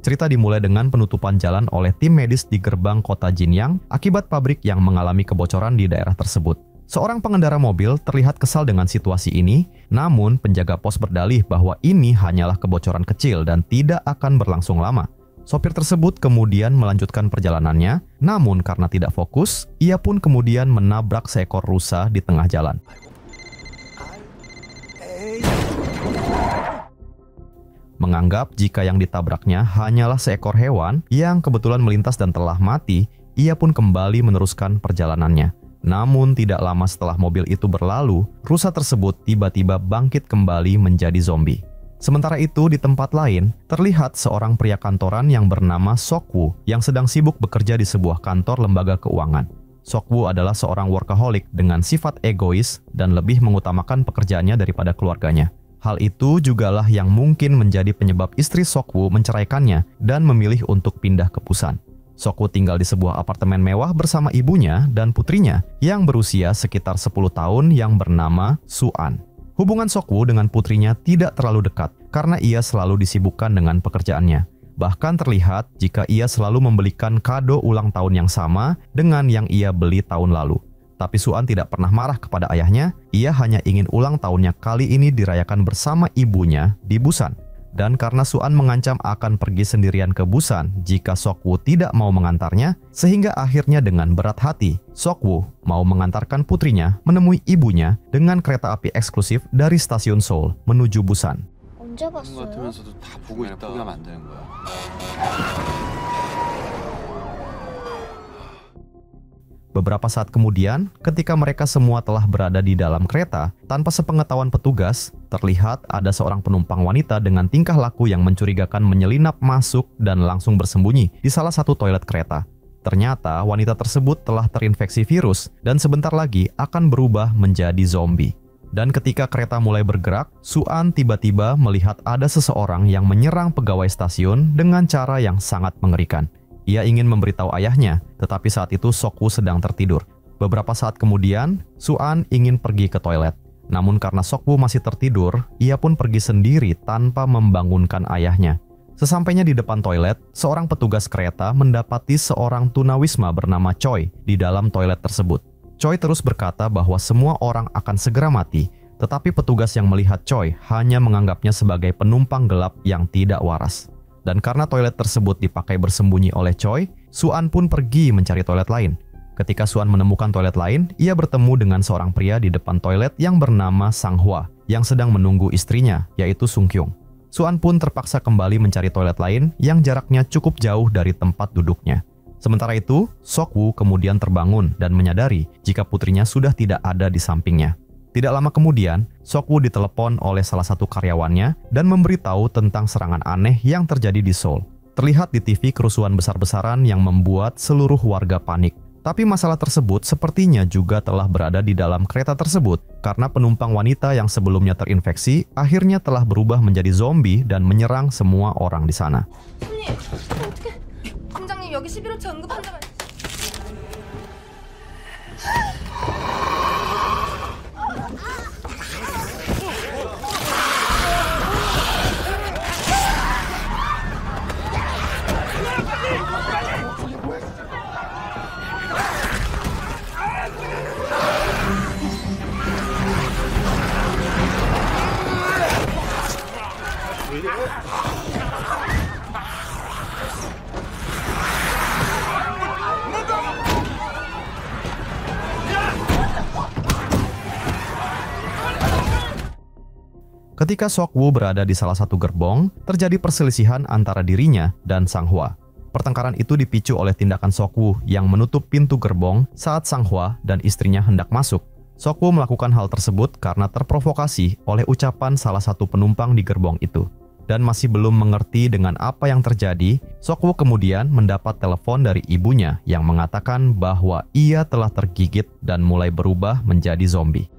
Cerita dimulai dengan penutupan jalan oleh tim medis di gerbang kota Jinyang akibat pabrik yang mengalami kebocoran di daerah tersebut. Seorang pengendara mobil terlihat kesal dengan situasi ini, namun penjaga pos berdalih bahwa ini hanyalah kebocoran kecil dan tidak akan berlangsung lama. Sopir tersebut kemudian melanjutkan perjalanannya, namun karena tidak fokus, ia pun kemudian menabrak seekor rusa di tengah jalan. Menganggap jika yang ditabraknya hanyalah seekor hewan yang kebetulan melintas dan telah mati, ia pun kembali meneruskan perjalanannya. Namun tidak lama setelah mobil itu berlalu, rusa tersebut tiba-tiba bangkit kembali menjadi zombie. Sementara itu di tempat lain, terlihat seorang pria kantoran yang bernama Sok-woo yang sedang sibuk bekerja di sebuah kantor lembaga keuangan. Sok-woo adalah seorang workaholic dengan sifat egois dan lebih mengutamakan pekerjaannya daripada keluarganya. Hal itu jugalah yang mungkin menjadi penyebab istri Sok-woo menceraikannya dan memilih untuk pindah ke Busan. Sok-woo tinggal di sebuah apartemen mewah bersama ibunya dan putrinya yang berusia sekitar 10 tahun yang bernama Su-an. Hubungan Sok-woo dengan putrinya tidak terlalu dekat karena ia selalu disibukkan dengan pekerjaannya. Bahkan terlihat jika ia selalu membelikan kado ulang tahun yang sama dengan yang ia beli tahun lalu. Tapi Su-an tidak pernah marah kepada ayahnya, ia hanya ingin ulang tahunnya kali ini dirayakan bersama ibunya di Busan. Dan karena Su-an mengancam akan pergi sendirian ke Busan jika Sok-woo tidak mau mengantarnya, sehingga akhirnya dengan berat hati, Sok-woo mau mengantarkan putrinya menemui ibunya dengan kereta api eksklusif dari stasiun Seoul menuju Busan. 언제 갔어요? 같으면서도 다 보고 있다. 포기하면 안 되는 거야. Beberapa saat kemudian, ketika mereka semua telah berada di dalam kereta, tanpa sepengetahuan petugas, terlihat ada seorang penumpang wanita dengan tingkah laku yang mencurigakan menyelinap masuk dan langsung bersembunyi di salah satu toilet kereta. Ternyata wanita tersebut telah terinfeksi virus dan sebentar lagi akan berubah menjadi zombie. Dan ketika kereta mulai bergerak, Su-an tiba-tiba melihat ada seseorang yang menyerang pegawai stasiun dengan cara yang sangat mengerikan. Ia ingin memberitahu ayahnya, tetapi saat itu Sok-woo sedang tertidur. Beberapa saat kemudian, Su-an ingin pergi ke toilet. Namun karena Sok-woo masih tertidur, ia pun pergi sendiri tanpa membangunkan ayahnya. Sesampainya di depan toilet, seorang petugas kereta mendapati seorang tunawisma bernama Choi di dalam toilet tersebut. Choi terus berkata bahwa semua orang akan segera mati, tetapi petugas yang melihat Choi hanya menganggapnya sebagai penumpang gelap yang tidak waras. Dan karena toilet tersebut dipakai bersembunyi oleh Choi, Su-an pun pergi mencari toilet lain. Ketika Su-an menemukan toilet lain, ia bertemu dengan seorang pria di depan toilet yang bernama Sang-hwa, yang sedang menunggu istrinya, yaitu Sung-kyung. Su-an pun terpaksa kembali mencari toilet lain yang jaraknya cukup jauh dari tempat duduknya. Sementara itu, Sok-woo kemudian terbangun dan menyadari jika putrinya sudah tidak ada di sampingnya. Tidak lama kemudian, Sok-woo ditelepon oleh salah satu karyawannya dan memberitahu tentang serangan aneh yang terjadi di Seoul. Terlihat di TV kerusuhan besar-besaran yang membuat seluruh warga panik. Tapi masalah tersebut sepertinya juga telah berada di dalam kereta tersebut karena penumpang wanita yang sebelumnya terinfeksi akhirnya telah berubah menjadi zombie dan menyerang semua orang di sana. 팀장님 여기 11호차 응급 환자가 Ketika Sok-woo berada di salah satu gerbong, terjadi perselisihan antara dirinya dan Sang-hwa. Pertengkaran itu dipicu oleh tindakan Sok-woo yang menutup pintu gerbong saat Sang-hwa dan istrinya hendak masuk. Sok-woo melakukan hal tersebut karena terprovokasi oleh ucapan salah satu penumpang di gerbong itu. Dan masih belum mengerti dengan apa yang terjadi, Sok-woo kemudian mendapat telepon dari ibunya yang mengatakan bahwa ia telah tergigit dan mulai berubah menjadi zombie.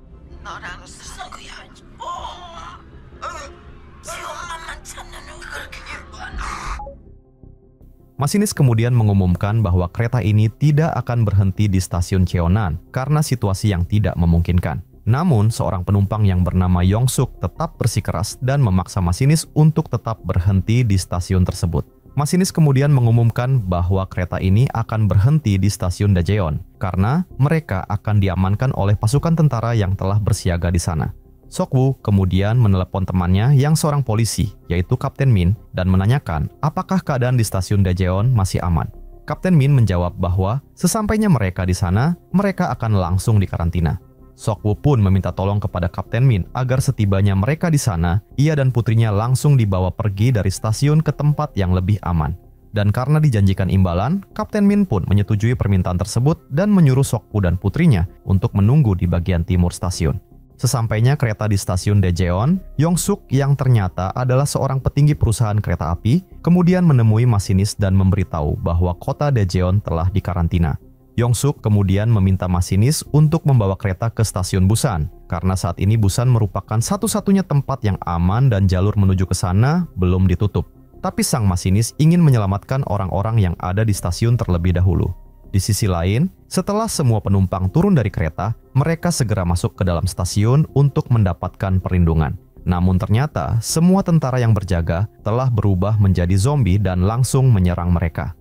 Masinis kemudian mengumumkan bahwa kereta ini tidak akan berhenti di stasiun Cheonan karena situasi yang tidak memungkinkan. Namun, seorang penumpang yang bernama Yong-suk tetap bersikeras dan memaksa masinis untuk tetap berhenti di stasiun tersebut. Masinis kemudian mengumumkan bahwa kereta ini akan berhenti di stasiun Daejeon karena mereka akan diamankan oleh pasukan tentara yang telah bersiaga di sana. Sok-woo kemudian menelepon temannya yang seorang polisi, yaitu Kapten Min, dan menanyakan apakah keadaan di stasiun Daejeon masih aman. Kapten Min menjawab bahwa sesampainya mereka di sana, mereka akan langsung dikarantina. Sok-woo pun meminta tolong kepada Kapten Min agar setibanya mereka di sana, ia dan putrinya langsung dibawa pergi dari stasiun ke tempat yang lebih aman. Dan karena dijanjikan imbalan, Kapten Min pun menyetujui permintaan tersebut dan menyuruh Sok-woo dan putrinya untuk menunggu di bagian timur stasiun. Sesampainya kereta di stasiun Daejeon, Yong-suk yang ternyata adalah seorang petinggi perusahaan kereta api, kemudian menemui masinis dan memberitahu bahwa kota Daejeon telah dikarantina. Yong-suk kemudian meminta masinis untuk membawa kereta ke stasiun Busan, karena saat ini Busan merupakan satu-satunya tempat yang aman dan jalur menuju ke sana belum ditutup. Tapi sang masinis ingin menyelamatkan orang-orang yang ada di stasiun terlebih dahulu. Di sisi lain, setelah semua penumpang turun dari kereta, mereka segera masuk ke dalam stasiun untuk mendapatkan perlindungan. Namun ternyata, semua tentara yang berjaga telah berubah menjadi zombie dan langsung menyerang mereka.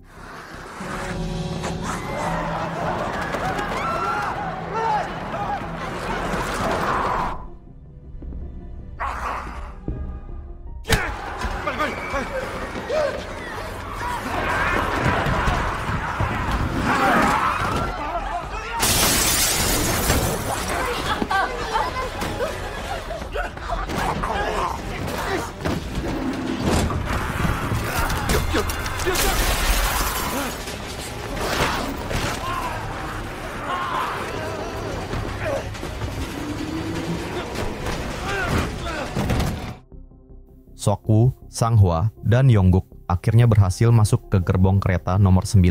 Sok-woo, Sang-hwa, dan Yong-guk akhirnya berhasil masuk ke gerbong kereta nomor 9.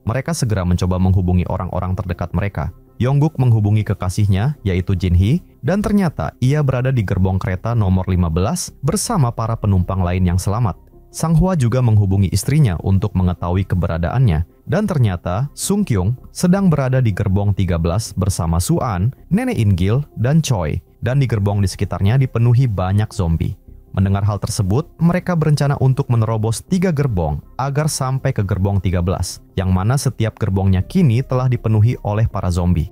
Mereka segera mencoba menghubungi orang-orang terdekat mereka. Yong-guk menghubungi kekasihnya, yaitu Jin-hee, dan ternyata ia berada di gerbong kereta nomor 15 bersama para penumpang lain yang selamat. Sang-hwa juga menghubungi istrinya untuk mengetahui keberadaannya, dan ternyata Sung Kyung sedang berada di gerbong 13 bersama Su-an, Nenek In-gil, dan Choi, dan di gerbong di sekitarnya dipenuhi banyak zombie. Mendengar hal tersebut, mereka berencana untuk menerobos 3 gerbong agar sampai ke gerbong 13, yang mana setiap gerbongnya kini telah dipenuhi oleh para zombie.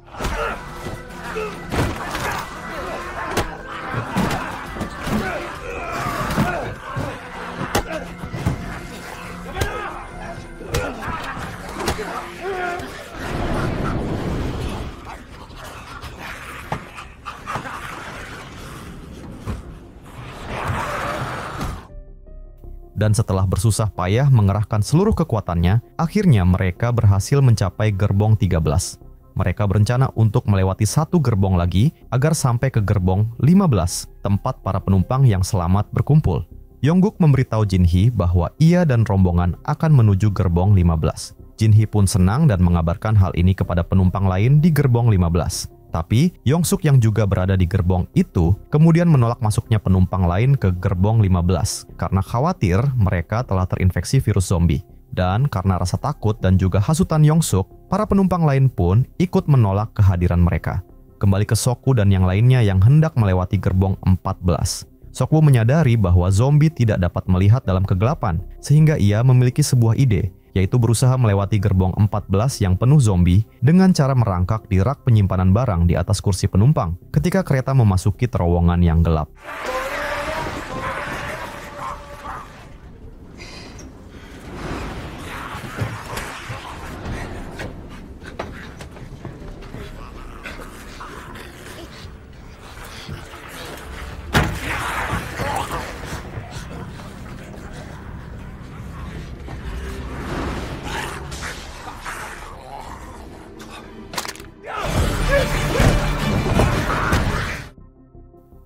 Dan setelah bersusah payah mengerahkan seluruh kekuatannya, akhirnya mereka berhasil mencapai gerbong 13. Mereka berencana untuk melewati 1 gerbong lagi agar sampai ke gerbong 15, tempat para penumpang yang selamat berkumpul. Yong-guk memberitahu Jin-hee bahwa ia dan rombongan akan menuju gerbong 15. Jin-hee pun senang dan mengabarkan hal ini kepada penumpang lain di gerbong 15. Tapi, Yong-suk yang juga berada di gerbong itu kemudian menolak masuknya penumpang lain ke gerbong 15 karena khawatir mereka telah terinfeksi virus zombie. Dan karena rasa takut dan juga hasutan Yong-suk, para penumpang lain pun ikut menolak kehadiran mereka. Kembali ke Sok-woo dan yang lainnya yang hendak melewati gerbong 14. Sok-woo menyadari bahwa zombie tidak dapat melihat dalam kegelapan, sehingga ia memiliki sebuah ide, yaitu berusaha melewati gerbong 14 yang penuh zombie dengan cara merangkak di rak penyimpanan barang di atas kursi penumpang ketika kereta memasuki terowongan yang gelap.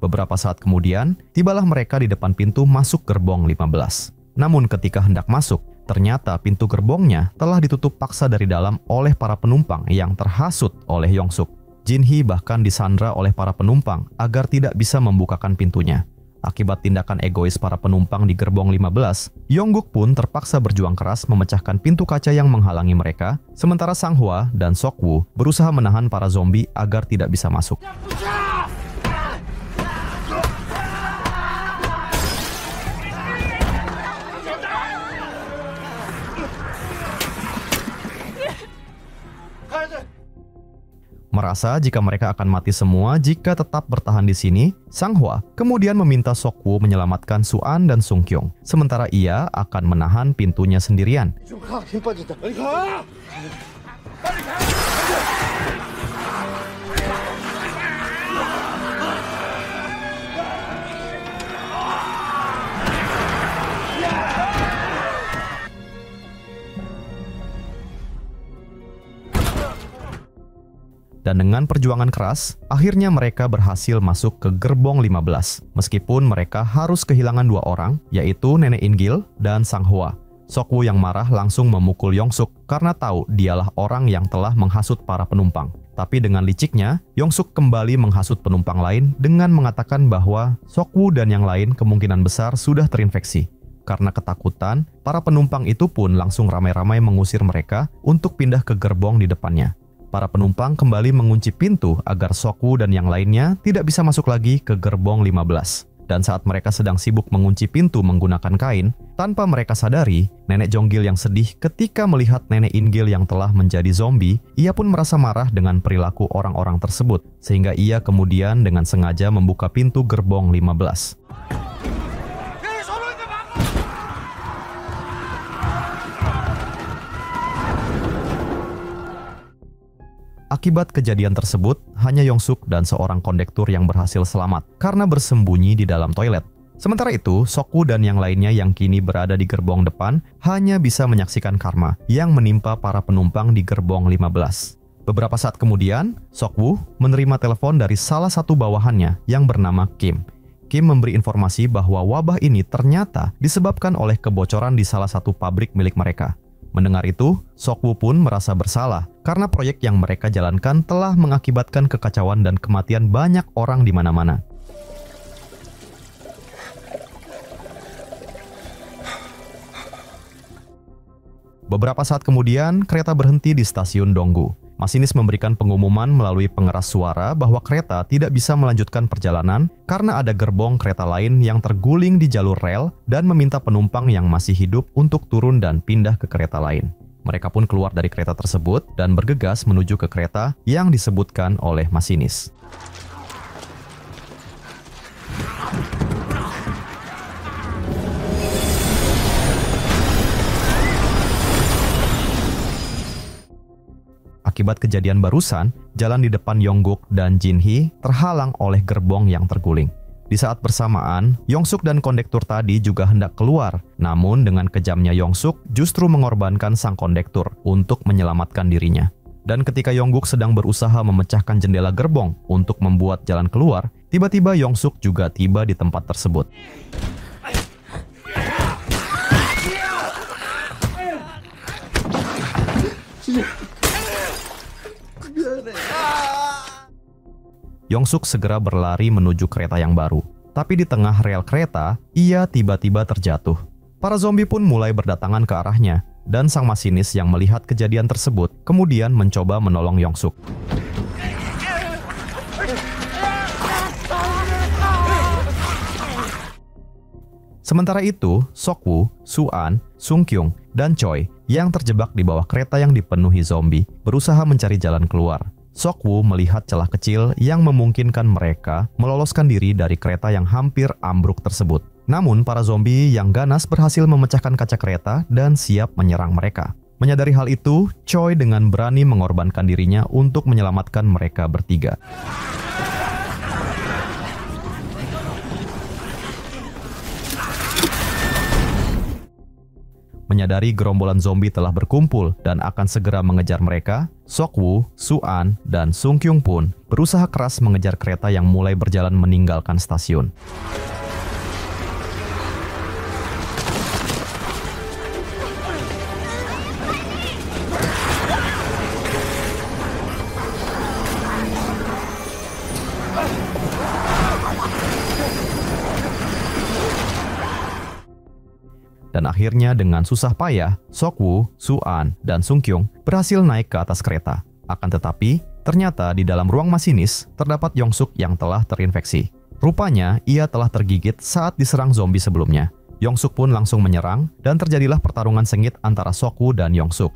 Beberapa saat kemudian, tibalah mereka di depan pintu masuk gerbong 15. Namun ketika hendak masuk, ternyata pintu gerbongnya telah ditutup paksa dari dalam oleh para penumpang yang terhasut oleh Yong-suk. Jin-hee bahkan disandra oleh para penumpang agar tidak bisa membukakan pintunya. Akibat tindakan egois para penumpang di gerbong 15, Yong-guk pun terpaksa berjuang keras memecahkan pintu kaca yang menghalangi mereka, sementara Sang-hwa dan Sok-woo berusaha menahan para zombie agar tidak bisa masuk. Merasa jika mereka akan mati semua jika tetap bertahan di sini, Sang Hwa kemudian meminta Sok-woo menyelamatkan Su-an dan Sung-kyung, sementara ia akan menahan pintunya sendirian. Dan dengan perjuangan keras, akhirnya mereka berhasil masuk ke gerbong 15, meskipun mereka harus kehilangan 2 orang, yaitu Nenek In-gil dan Sang Hwa. Sok-woo yang marah langsung memukul Yong-suk karena tahu dialah orang yang telah menghasut para penumpang. Tapi dengan liciknya, Yong-suk kembali menghasut penumpang lain dengan mengatakan bahwa Sok-woo dan yang lain kemungkinan besar sudah terinfeksi. Karena ketakutan, para penumpang itu pun langsung ramai-ramai mengusir mereka untuk pindah ke gerbong di depannya. Para penumpang kembali mengunci pintu agar Sok-woo dan yang lainnya tidak bisa masuk lagi ke gerbong 15. Dan saat mereka sedang sibuk mengunci pintu menggunakan kain, tanpa mereka sadari, Nenek Jong-gil yang sedih ketika melihat Nenek In-gil yang telah menjadi zombie, ia pun merasa marah dengan perilaku orang-orang tersebut, sehingga ia kemudian dengan sengaja membuka pintu gerbong 15. Akibat kejadian tersebut, hanya Yong-suk dan seorang kondektur yang berhasil selamat karena bersembunyi di dalam toilet. Sementara itu, Sok-woo dan yang lainnya yang kini berada di gerbong depan hanya bisa menyaksikan karma yang menimpa para penumpang di gerbong 15. Beberapa saat kemudian, Sok-woo menerima telepon dari salah satu bawahannya yang bernama Kim. Kim memberi informasi bahwa wabah ini ternyata disebabkan oleh kebocoran di salah satu pabrik milik mereka. Mendengar itu, Sok-woo pun merasa bersalah karena proyek yang mereka jalankan telah mengakibatkan kekacauan dan kematian banyak orang di mana-mana. Beberapa saat kemudian, kereta berhenti di stasiun Donggu. Masinis memberikan pengumuman melalui pengeras suara bahwa kereta tidak bisa melanjutkan perjalanan karena ada gerbong kereta lain yang terguling di jalur rel dan meminta penumpang yang masih hidup untuk turun dan pindah ke kereta lain. Mereka pun keluar dari kereta tersebut dan bergegas menuju ke kereta yang disebutkan oleh masinis. Akibat kejadian barusan, jalan di depan Yongguk dan Jinhee terhalang oleh gerbong yang terguling. Di saat bersamaan, Yong-suk dan kondektur tadi juga hendak keluar. Namun dengan kejamnya Yong-suk justru mengorbankan sang kondektur untuk menyelamatkan dirinya. Dan ketika Yongguk sedang berusaha memecahkan jendela gerbong untuk membuat jalan keluar, tiba-tiba Yong-suk juga tiba di tempat tersebut. Yong-suk segera berlari menuju kereta yang baru. Tapi di tengah rel kereta, ia tiba-tiba terjatuh. Para zombie pun mulai berdatangan ke arahnya, dan sang masinis yang melihat kejadian tersebut kemudian mencoba menolong Yong-suk. Sementara itu, Sok-woo, Su-an, Sung-kyung, dan Choi yang terjebak di bawah kereta yang dipenuhi zombie berusaha mencari jalan keluar. Sok-woo melihat celah kecil yang memungkinkan mereka meloloskan diri dari kereta yang hampir ambruk tersebut. Namun, para zombie yang ganas berhasil memecahkan kaca kereta dan siap menyerang mereka. Menyadari hal itu, Choi dengan berani mengorbankan dirinya untuk menyelamatkan mereka bertiga. Menyadari gerombolan zombie telah berkumpul dan akan segera mengejar mereka, Sok-woo, Su-an, dan Sung-kyung pun berusaha keras mengejar kereta yang mulai berjalan meninggalkan stasiun. Dan akhirnya dengan susah payah, Sok-woo, Su-an, dan Sung-kyung berhasil naik ke atas kereta. Akan tetapi, ternyata di dalam ruang masinis terdapat Yong-suk yang telah terinfeksi. Rupanya, ia telah tergigit saat diserang zombie sebelumnya. Yong-suk pun langsung menyerang, dan terjadilah pertarungan sengit antara Sok-woo dan Yong-suk.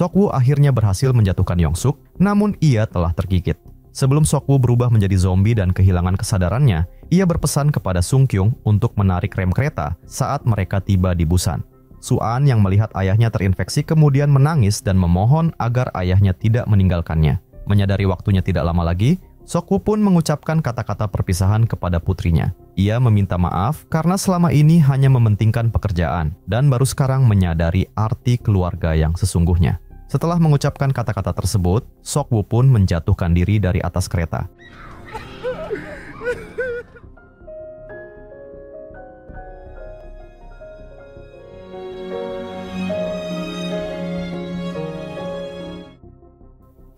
Seok-woo akhirnya berhasil menjatuhkan Young-suk, namun ia telah tergigit. Sebelum Seok-woo berubah menjadi zombie dan kehilangan kesadarannya, ia berpesan kepada Sung-kyung untuk menarik rem kereta saat mereka tiba di Busan. Su-an yang melihat ayahnya terinfeksi kemudian menangis dan memohon agar ayahnya tidak meninggalkannya. Menyadari waktunya tidak lama lagi, Seok-woo pun mengucapkan kata-kata perpisahan kepada putrinya. Ia meminta maaf karena selama ini hanya mementingkan pekerjaan dan baru sekarang menyadari arti keluarga yang sesungguhnya. Setelah mengucapkan kata-kata tersebut, Seok-woo pun menjatuhkan diri dari atas kereta.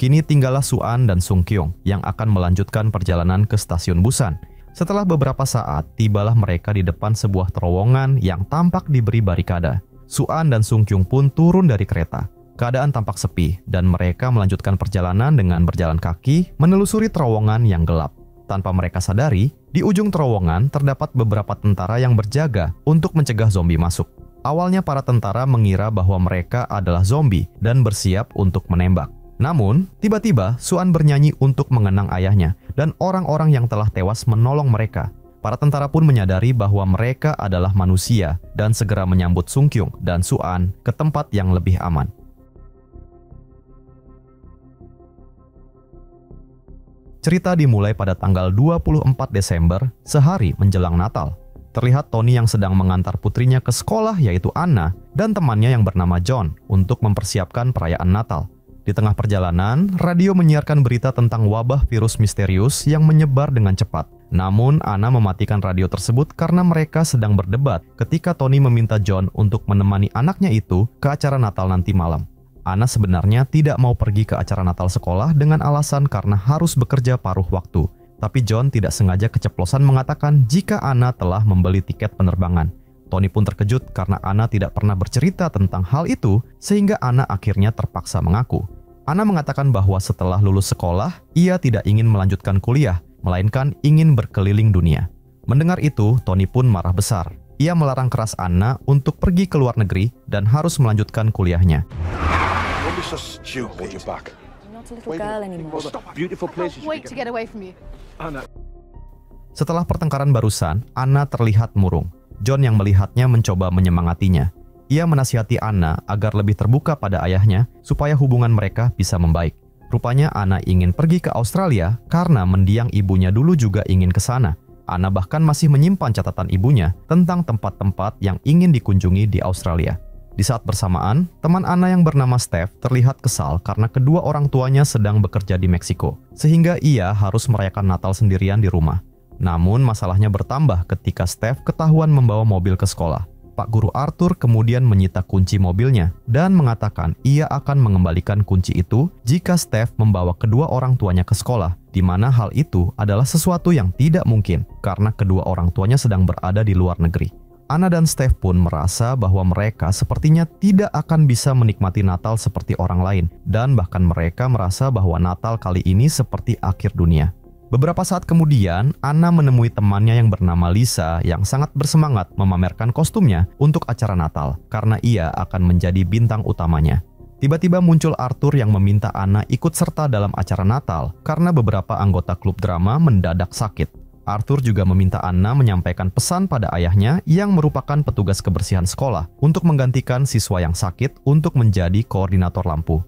Kini tinggallah Su-an dan Sung-kyung yang akan melanjutkan perjalanan ke stasiun Busan. Setelah beberapa saat, tibalah mereka di depan sebuah terowongan yang tampak diberi barikade. Su-an dan Sung-kyung pun turun dari kereta. Keadaan tampak sepi dan mereka melanjutkan perjalanan dengan berjalan kaki menelusuri terowongan yang gelap. Tanpa mereka sadari, di ujung terowongan terdapat beberapa tentara yang berjaga untuk mencegah zombie masuk. Awalnya para tentara mengira bahwa mereka adalah zombie dan bersiap untuk menembak. Namun, tiba-tiba Su-an bernyanyi untuk mengenang ayahnya dan orang-orang yang telah tewas menolong mereka. Para tentara pun menyadari bahwa mereka adalah manusia dan segera menyambut Sung-kyung dan Su-an ke tempat yang lebih aman. Cerita dimulai pada tanggal 24 Desember, sehari menjelang Natal. Terlihat Tony yang sedang mengantar putrinya ke sekolah yaitu Anna dan temannya yang bernama John untuk mempersiapkan perayaan Natal. Di tengah perjalanan, radio menyiarkan berita tentang wabah virus misterius yang menyebar dengan cepat. Namun, Anna mematikan radio tersebut karena mereka sedang berdebat ketika Tony meminta John untuk menemani anaknya itu ke acara Natal nanti malam. Anna sebenarnya tidak mau pergi ke acara Natal sekolah dengan alasan karena harus bekerja paruh waktu. Tapi John tidak sengaja keceplosan mengatakan jika Anna telah membeli tiket penerbangan. Tony pun terkejut karena Anna tidak pernah bercerita tentang hal itu, sehingga Anna akhirnya terpaksa mengaku. Anna mengatakan bahwa setelah lulus sekolah, ia tidak ingin melanjutkan kuliah, melainkan ingin berkeliling dunia. Mendengar itu, Tony pun marah besar. Ia melarang keras Anna untuk pergi ke luar negeri dan harus melanjutkan kuliahnya. Setelah pertengkaran barusan, Anna terlihat murung. John yang melihatnya mencoba menyemangatinya. Ia menasihati Anna agar lebih terbuka pada ayahnya supaya hubungan mereka bisa membaik. Rupanya Anna ingin pergi ke Australia karena mendiang ibunya dulu juga ingin ke sana. Anna bahkan masih menyimpan catatan ibunya tentang tempat-tempat yang ingin dikunjungi di Australia. Di saat bersamaan, teman Anna yang bernama Steph terlihat kesal karena kedua orang tuanya sedang bekerja di Meksiko, sehingga ia harus merayakan Natal sendirian di rumah. Namun masalahnya bertambah ketika Steph ketahuan membawa mobil ke sekolah. Pak Guru Arthur kemudian menyita kunci mobilnya dan mengatakan ia akan mengembalikan kunci itu jika Steph membawa kedua orang tuanya ke sekolah, di mana hal itu adalah sesuatu yang tidak mungkin karena kedua orang tuanya sedang berada di luar negeri. Anna dan Steph pun merasa bahwa mereka sepertinya tidak akan bisa menikmati Natal seperti orang lain, dan bahkan mereka merasa bahwa Natal kali ini seperti akhir dunia. Beberapa saat kemudian, Anna menemui temannya yang bernama Lisa yang sangat bersemangat memamerkan kostumnya untuk acara Natal karena ia akan menjadi bintang utamanya. Tiba-tiba muncul Arthur yang meminta Anna ikut serta dalam acara Natal karena beberapa anggota klub drama mendadak sakit. Arthur juga meminta Anna menyampaikan pesan pada ayahnya yang merupakan petugas kebersihan sekolah untuk menggantikan siswa yang sakit untuk menjadi koordinator lampu.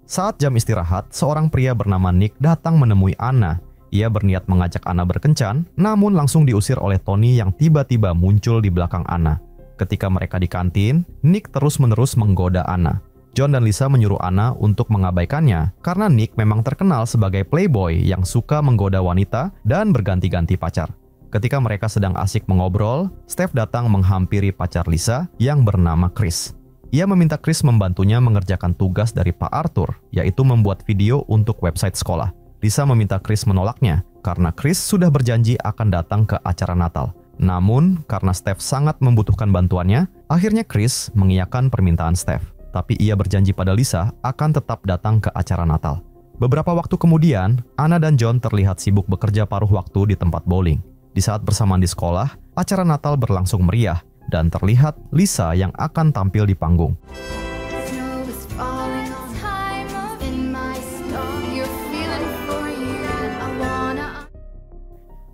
Saat jam istirahat, seorang pria bernama Nick datang menemui Anna. Ia berniat mengajak Anna berkencan, namun langsung diusir oleh Tony yang tiba-tiba muncul di belakang Anna. Ketika mereka di kantin, Nick terus-menerus menggoda Anna. John dan Lisa menyuruh Anna untuk mengabaikannya karena Nick memang terkenal sebagai playboy yang suka menggoda wanita dan berganti-ganti pacar. Ketika mereka sedang asik mengobrol, Steph datang menghampiri pacar Lisa yang bernama Chris. Ia meminta Chris membantunya mengerjakan tugas dari Pak Arthur, yaitu membuat video untuk website sekolah. Lisa meminta Chris menolaknya karena Chris sudah berjanji akan datang ke acara Natal. Namun, karena Steph sangat membutuhkan bantuannya, akhirnya Chris mengiyakan permintaan Steph. Tapi ia berjanji pada Lisa akan tetap datang ke acara Natal. Beberapa waktu kemudian, Anna dan John terlihat sibuk bekerja paruh waktu di tempat bowling. Di saat bersamaan di sekolah, acara Natal berlangsung meriah dan terlihat Lisa yang akan tampil di panggung.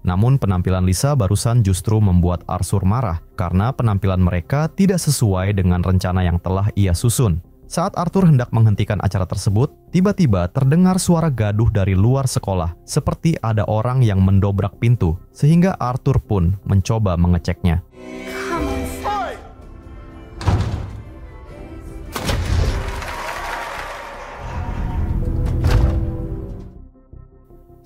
Namun penampilan Lisa barusan justru membuat Arthur marah karena penampilan mereka tidak sesuai dengan rencana yang telah ia susun. Saat Arthur hendak menghentikan acara tersebut, tiba-tiba terdengar suara gaduh dari luar sekolah, seperti ada orang yang mendobrak pintu, sehingga Arthur pun mencoba mengeceknya.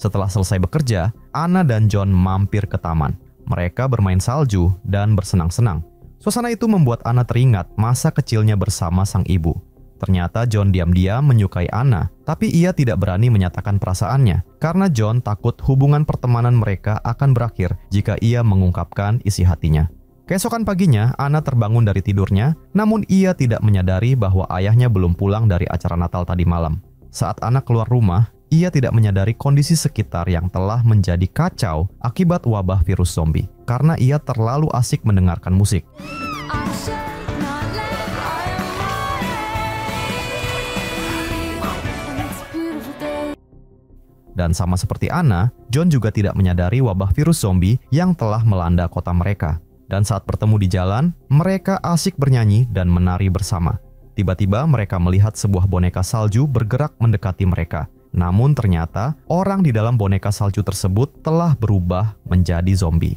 Setelah selesai bekerja, Anna dan John mampir ke taman. Mereka bermain salju dan bersenang-senang. Suasana itu membuat Anna teringat masa kecilnya bersama sang ibu. Ternyata John diam-diam menyukai Anna, tapi ia tidak berani menyatakan perasaannya karena John takut hubungan pertemanan mereka akan berakhir jika ia mengungkapkan isi hatinya. Keesokan paginya, Anna terbangun dari tidurnya, namun ia tidak menyadari bahwa ayahnya belum pulang dari acara Natal tadi malam. Saat Anna keluar rumah, ia tidak menyadari kondisi sekitar yang telah menjadi kacau akibat wabah virus zombie karena ia terlalu asik mendengarkan musik. Dan sama seperti Anna, John juga tidak menyadari wabah virus zombie yang telah melanda kota mereka. Dan saat bertemu di jalan, mereka asik bernyanyi dan menari bersama. Tiba-tiba mereka melihat sebuah boneka salju bergerak mendekati mereka. Namun ternyata orang di dalam boneka salju tersebut telah berubah menjadi zombie.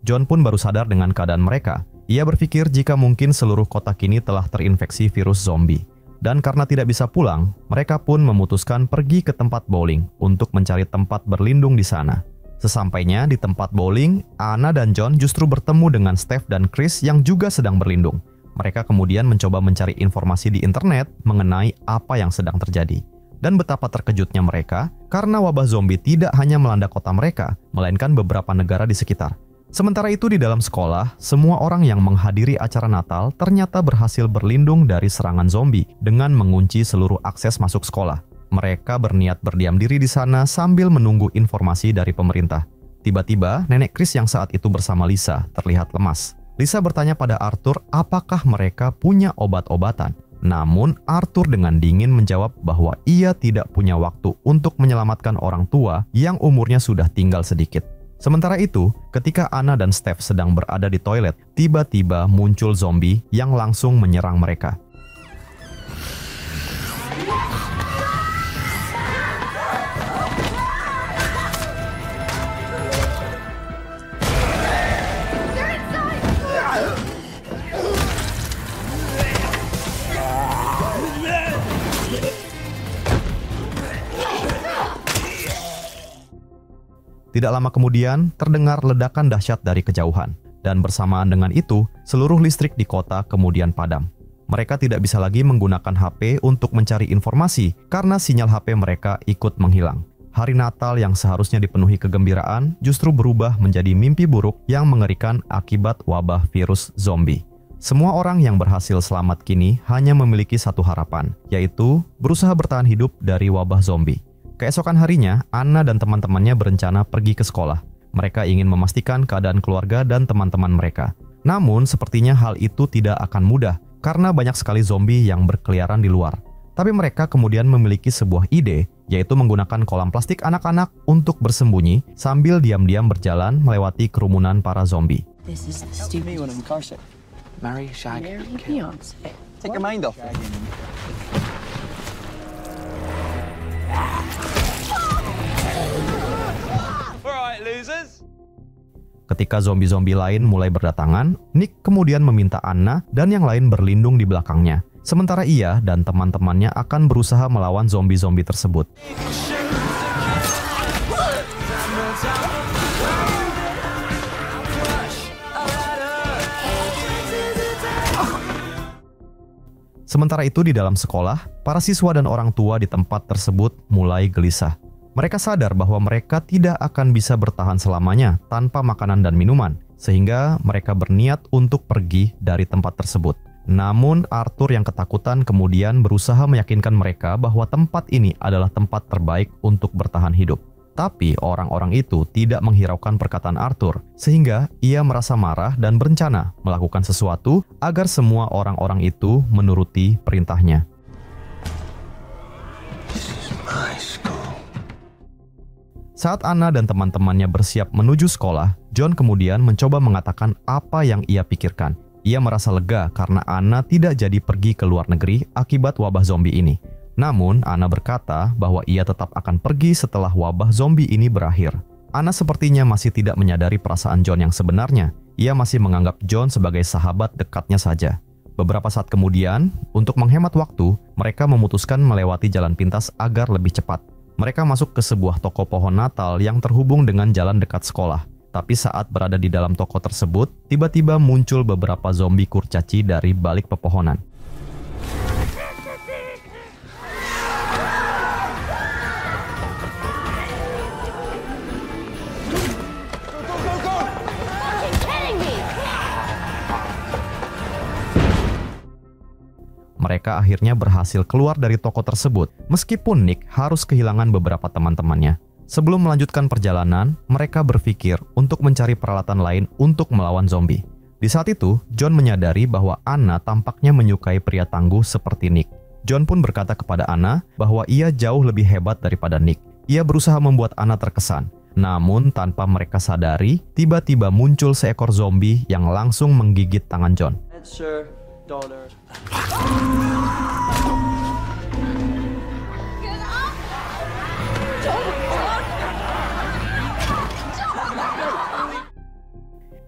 John pun baru sadar dengan keadaan mereka. Ia berpikir jika mungkin seluruh kota kini telah terinfeksi virus zombie. Dan karena tidak bisa pulang, mereka pun memutuskan pergi ke tempat bowling untuk mencari tempat berlindung di sana. Sesampainya di tempat bowling, Anna dan John justru bertemu dengan Steph dan Chris yang juga sedang berlindung. Mereka kemudian mencoba mencari informasi di internet mengenai apa yang sedang terjadi. Dan betapa terkejutnya mereka karena wabah zombie tidak hanya melanda kota mereka, melainkan beberapa negara di sekitar. Sementara itu di dalam sekolah, semua orang yang menghadiri acara Natal ternyata berhasil berlindung dari serangan zombie dengan mengunci seluruh akses masuk sekolah. Mereka berniat berdiam diri di sana sambil menunggu informasi dari pemerintah. Tiba-tiba, nenek Chris yang saat itu bersama Lisa terlihat lemas. Lisa bertanya pada Arthur apakah mereka punya obat-obatan. Namun Arthur dengan dingin menjawab bahwa ia tidak punya waktu untuk menyelamatkan orang tua yang umurnya sudah tinggal sedikit. Sementara itu, ketika Anna dan Steph sedang berada di toilet, tiba-tiba muncul zombie yang langsung menyerang mereka. Tidak lama kemudian, terdengar ledakan dahsyat dari kejauhan. Dan bersamaan dengan itu, seluruh listrik di kota kemudian padam. Mereka tidak bisa lagi menggunakan HP untuk mencari informasi karena sinyal HP mereka ikut menghilang. Hari Natal yang seharusnya dipenuhi kegembiraan justru berubah menjadi mimpi buruk yang mengerikan akibat wabah virus zombie. Semua orang yang berhasil selamat kini hanya memiliki satu harapan, yaitu berusaha bertahan hidup dari wabah zombie. Keesokan harinya, Anna dan teman-temannya berencana pergi ke sekolah. Mereka ingin memastikan keadaan keluarga dan teman-teman mereka. Namun, sepertinya hal itu tidak akan mudah karena banyak sekali zombie yang berkeliaran di luar. Tapi mereka kemudian memiliki sebuah ide, yaitu menggunakan kolam plastik anak-anak untuk bersembunyi sambil diam-diam berjalan melewati kerumunan para zombie. This is stupid. Marry, shag, kill. Beyonce. Take your mind off. Ketika zombie-zombie lain mulai berdatangan, Nick kemudian meminta Anna dan yang lain berlindung di belakangnya. Sementara ia dan teman-temannya akan berusaha melawan zombie-zombie tersebut. Sementara itu di dalam sekolah, para siswa dan orang tua di tempat tersebut mulai gelisah. Mereka sadar bahwa mereka tidak akan bisa bertahan selamanya tanpa makanan dan minuman, sehingga mereka berniat untuk pergi dari tempat tersebut. Namun Arthur yang ketakutan kemudian berusaha meyakinkan mereka bahwa tempat ini adalah tempat terbaik untuk bertahan hidup. Tapi orang-orang itu tidak menghiraukan perkataan Arthur, sehingga ia merasa marah dan berencana melakukan sesuatu agar semua orang-orang itu menuruti perintahnya. Saat Anna dan teman-temannya bersiap menuju sekolah, John kemudian mencoba mengatakan apa yang ia pikirkan. Ia merasa lega karena Anna tidak jadi pergi ke luar negeri akibat wabah zombie ini. Namun, Anna berkata bahwa ia tetap akan pergi setelah wabah zombie ini berakhir. Anna sepertinya masih tidak menyadari perasaan John yang sebenarnya. Ia masih menganggap John sebagai sahabat dekatnya saja. Beberapa saat kemudian, untuk menghemat waktu, mereka memutuskan melewati jalan pintas agar lebih cepat. Mereka masuk ke sebuah toko pohon Natal yang terhubung dengan jalan dekat sekolah. Tapi saat berada di dalam toko tersebut, tiba-tiba muncul beberapa zombie kurcaci dari balik pepohonan. Mereka akhirnya berhasil keluar dari toko tersebut, meskipun Nick harus kehilangan beberapa teman-temannya. Sebelum melanjutkan perjalanan, mereka berpikir untuk mencari peralatan lain untuk melawan zombie. Di saat itu, John menyadari bahwa Anna tampaknya menyukai pria tangguh seperti Nick. John pun berkata kepada Anna bahwa ia jauh lebih hebat daripada Nick. Ia berusaha membuat Anna terkesan. Namun, tanpa mereka sadari, tiba-tiba muncul seekor zombie yang langsung menggigit tangan John.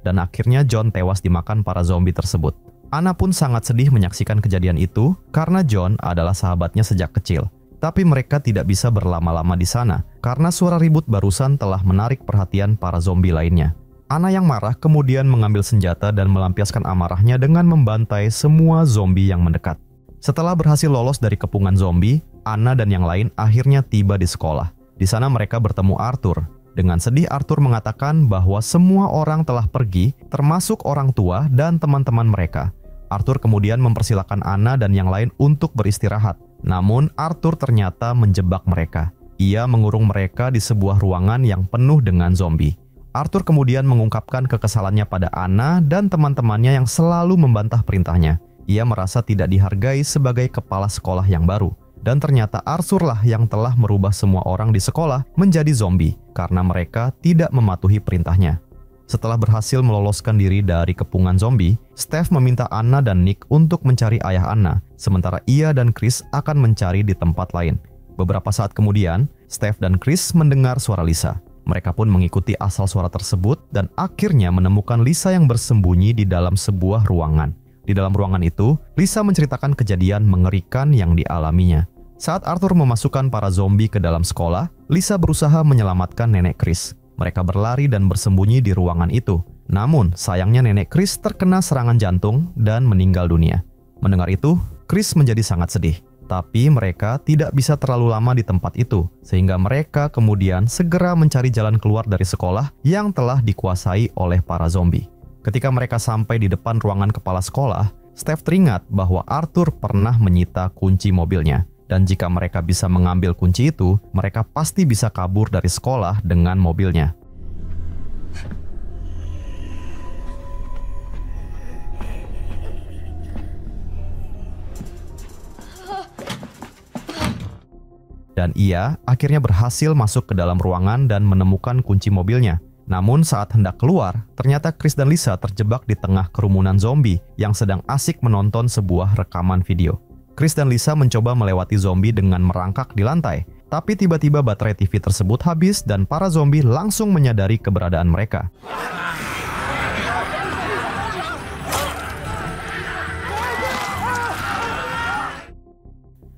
Dan akhirnya John tewas dimakan para zombie tersebut. Anna pun sangat sedih menyaksikan kejadian itu karena John adalah sahabatnya sejak kecil. Tapi mereka tidak bisa berlama-lama di sana karena suara ribut barusan telah menarik perhatian para zombie lainnya. Anna yang marah kemudian mengambil senjata dan melampiaskan amarahnya dengan membantai semua zombie yang mendekat. Setelah berhasil lolos dari kepungan zombie, Anna dan yang lain akhirnya tiba di sekolah. Di sana mereka bertemu Arthur. Dengan sedih Arthur mengatakan bahwa semua orang telah pergi, termasuk orang tua dan teman-teman mereka. Arthur kemudian mempersilahkan Anna dan yang lain untuk beristirahat. Namun Arthur ternyata menjebak mereka. Ia mengurung mereka di sebuah ruangan yang penuh dengan zombie. Arthur kemudian mengungkapkan kekesalannya pada Anna dan teman-temannya yang selalu membantah perintahnya. Ia merasa tidak dihargai sebagai kepala sekolah yang baru. Dan ternyata Arthur lah yang telah merubah semua orang di sekolah menjadi zombie karena mereka tidak mematuhi perintahnya. Setelah berhasil meloloskan diri dari kepungan zombie, Steph meminta Anna dan Nick untuk mencari ayah Anna, sementara ia dan Chris akan mencari di tempat lain. Beberapa saat kemudian, Steph dan Chris mendengar suara Lisa. Mereka pun mengikuti asal suara tersebut dan akhirnya menemukan Lisa yang bersembunyi di dalam sebuah ruangan. Di dalam ruangan itu, Lisa menceritakan kejadian mengerikan yang dialaminya. Saat Arthur memasukkan para zombie ke dalam sekolah, Lisa berusaha menyelamatkan nenek Chris. Mereka berlari dan bersembunyi di ruangan itu. Namun, sayangnya nenek Chris terkena serangan jantung dan meninggal dunia. Mendengar itu, Chris menjadi sangat sedih. Tapi mereka tidak bisa terlalu lama di tempat itu, sehingga mereka kemudian segera mencari jalan keluar dari sekolah yang telah dikuasai oleh para zombie. Ketika mereka sampai di depan ruangan kepala sekolah, Steph teringat bahwa Arthur pernah menyita kunci mobilnya. Dan jika mereka bisa mengambil kunci itu, mereka pasti bisa kabur dari sekolah dengan mobilnya. Dan ia akhirnya berhasil masuk ke dalam ruangan dan menemukan kunci mobilnya. Namun saat hendak keluar, ternyata Chris dan Lisa terjebak di tengah kerumunan zombie yang sedang asik menonton sebuah rekaman video. Chris dan Lisa mencoba melewati zombie dengan merangkak di lantai, tapi tiba-tiba baterai TV tersebut habis dan para zombie langsung menyadari keberadaan mereka.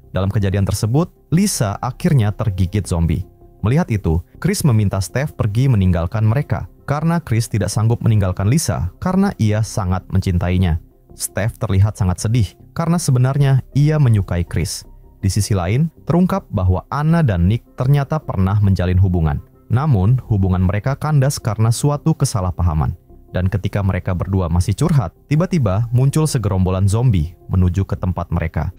Dalam kejadian tersebut, Lisa akhirnya tergigit zombie. Melihat itu, Chris meminta Steph pergi meninggalkan mereka, karena Chris tidak sanggup meninggalkan Lisa karena ia sangat mencintainya. Steph terlihat sangat sedih karena sebenarnya ia menyukai Chris. Di sisi lain, terungkap bahwa Anna dan Nick ternyata pernah menjalin hubungan. Namun, hubungan mereka kandas karena suatu kesalahpahaman. Dan ketika mereka berdua masih curhat, tiba-tiba muncul segerombolan zombie menuju ke tempat mereka.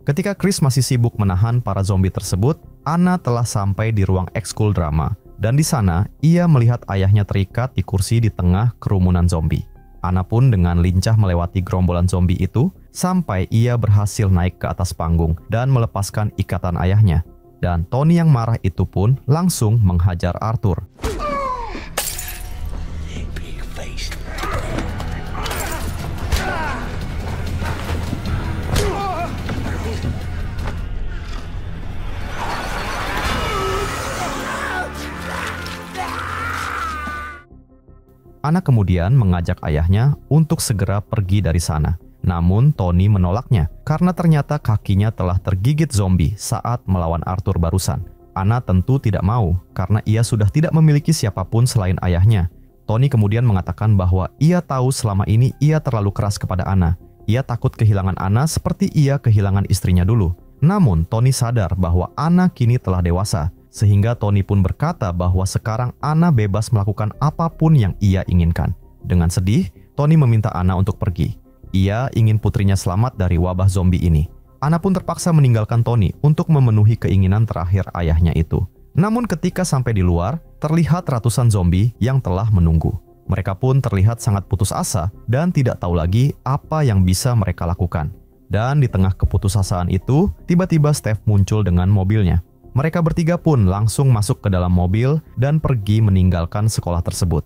Ketika Chris masih sibuk menahan para zombie tersebut, Anna telah sampai di ruang ekskul drama. Dan di sana, ia melihat ayahnya terikat di kursi di tengah kerumunan zombie. Anna pun dengan lincah melewati gerombolan zombie itu, sampai ia berhasil naik ke atas panggung dan melepaskan ikatan ayahnya. Dan Tony yang marah itu pun langsung menghajar Arthur. Anna kemudian mengajak ayahnya untuk segera pergi dari sana. Namun Tony menolaknya karena ternyata kakinya telah tergigit zombie saat melawan Arthur barusan. Anna tentu tidak mau karena ia sudah tidak memiliki siapapun selain ayahnya. Tony kemudian mengatakan bahwa ia tahu selama ini ia terlalu keras kepada Anna. Ia takut kehilangan Anna seperti ia kehilangan istrinya dulu. Namun Tony sadar bahwa Anna kini telah dewasa. Sehingga Tony pun berkata bahwa sekarang Anna bebas melakukan apapun yang ia inginkan. Dengan sedih, Tony meminta Anna untuk pergi. Ia ingin putrinya selamat dari wabah zombie ini. Anna pun terpaksa meninggalkan Tony untuk memenuhi keinginan terakhir ayahnya itu. Namun ketika sampai di luar, terlihat ratusan zombie yang telah menunggu. Mereka pun terlihat sangat putus asa dan tidak tahu lagi apa yang bisa mereka lakukan. Dan di tengah keputusasaan itu, tiba-tiba Steph muncul dengan mobilnya. Mereka bertiga pun langsung masuk ke dalam mobil dan pergi meninggalkan sekolah tersebut.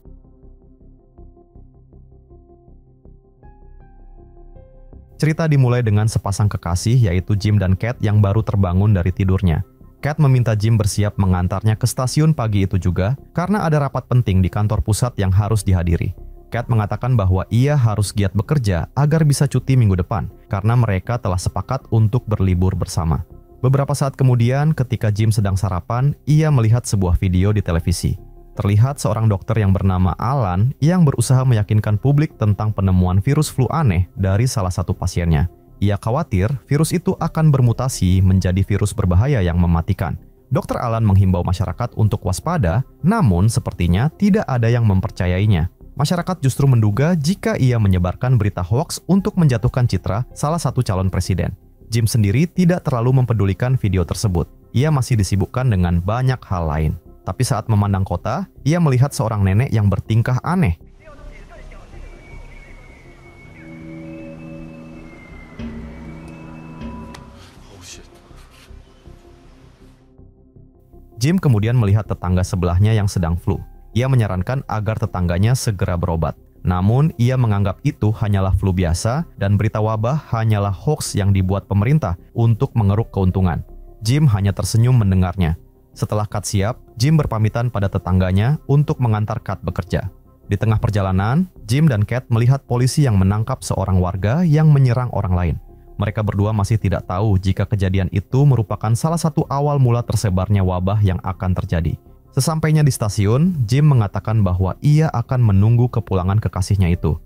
Cerita dimulai dengan sepasang kekasih yaitu Jim dan Kat yang baru terbangun dari tidurnya. Kat meminta Jim bersiap mengantarnya ke stasiun pagi itu juga karena ada rapat penting di kantor pusat yang harus dihadiri. Kat mengatakan bahwa ia harus giat bekerja agar bisa cuti minggu depan karena mereka telah sepakat untuk berlibur bersama. Beberapa saat kemudian, ketika Jim sedang sarapan, ia melihat sebuah video di televisi. Terlihat seorang dokter yang bernama Alan yang berusaha meyakinkan publik tentang penemuan virus flu aneh dari salah satu pasiennya. Ia khawatir virus itu akan bermutasi menjadi virus berbahaya yang mematikan. Dr. Alan menghimbau masyarakat untuk waspada, namun sepertinya tidak ada yang mempercayainya. Masyarakat justru menduga jika ia menyebarkan berita hoaks untuk menjatuhkan citra salah satu calon presiden. Jim sendiri tidak terlalu mempedulikan video tersebut. Ia masih disibukkan dengan banyak hal lain. Tapi saat memandang kota, ia melihat seorang nenek yang bertingkah aneh. Jim kemudian melihat tetangga sebelahnya yang sedang flu. Ia menyarankan agar tetangganya segera berobat. Namun, ia menganggap itu hanyalah flu biasa dan berita wabah hanyalah hoax yang dibuat pemerintah untuk mengeruk keuntungan. Jim hanya tersenyum mendengarnya. Setelah Kat siap, Jim berpamitan pada tetangganya untuk mengantar Kat bekerja. Di tengah perjalanan, Jim dan Kat melihat polisi yang menangkap seorang warga yang menyerang orang lain. Mereka berdua masih tidak tahu jika kejadian itu merupakan salah satu awal mula tersebarnya wabah yang akan terjadi. Sesampainya di stasiun, Jim mengatakan bahwa ia akan menunggu kepulangan kekasihnya itu.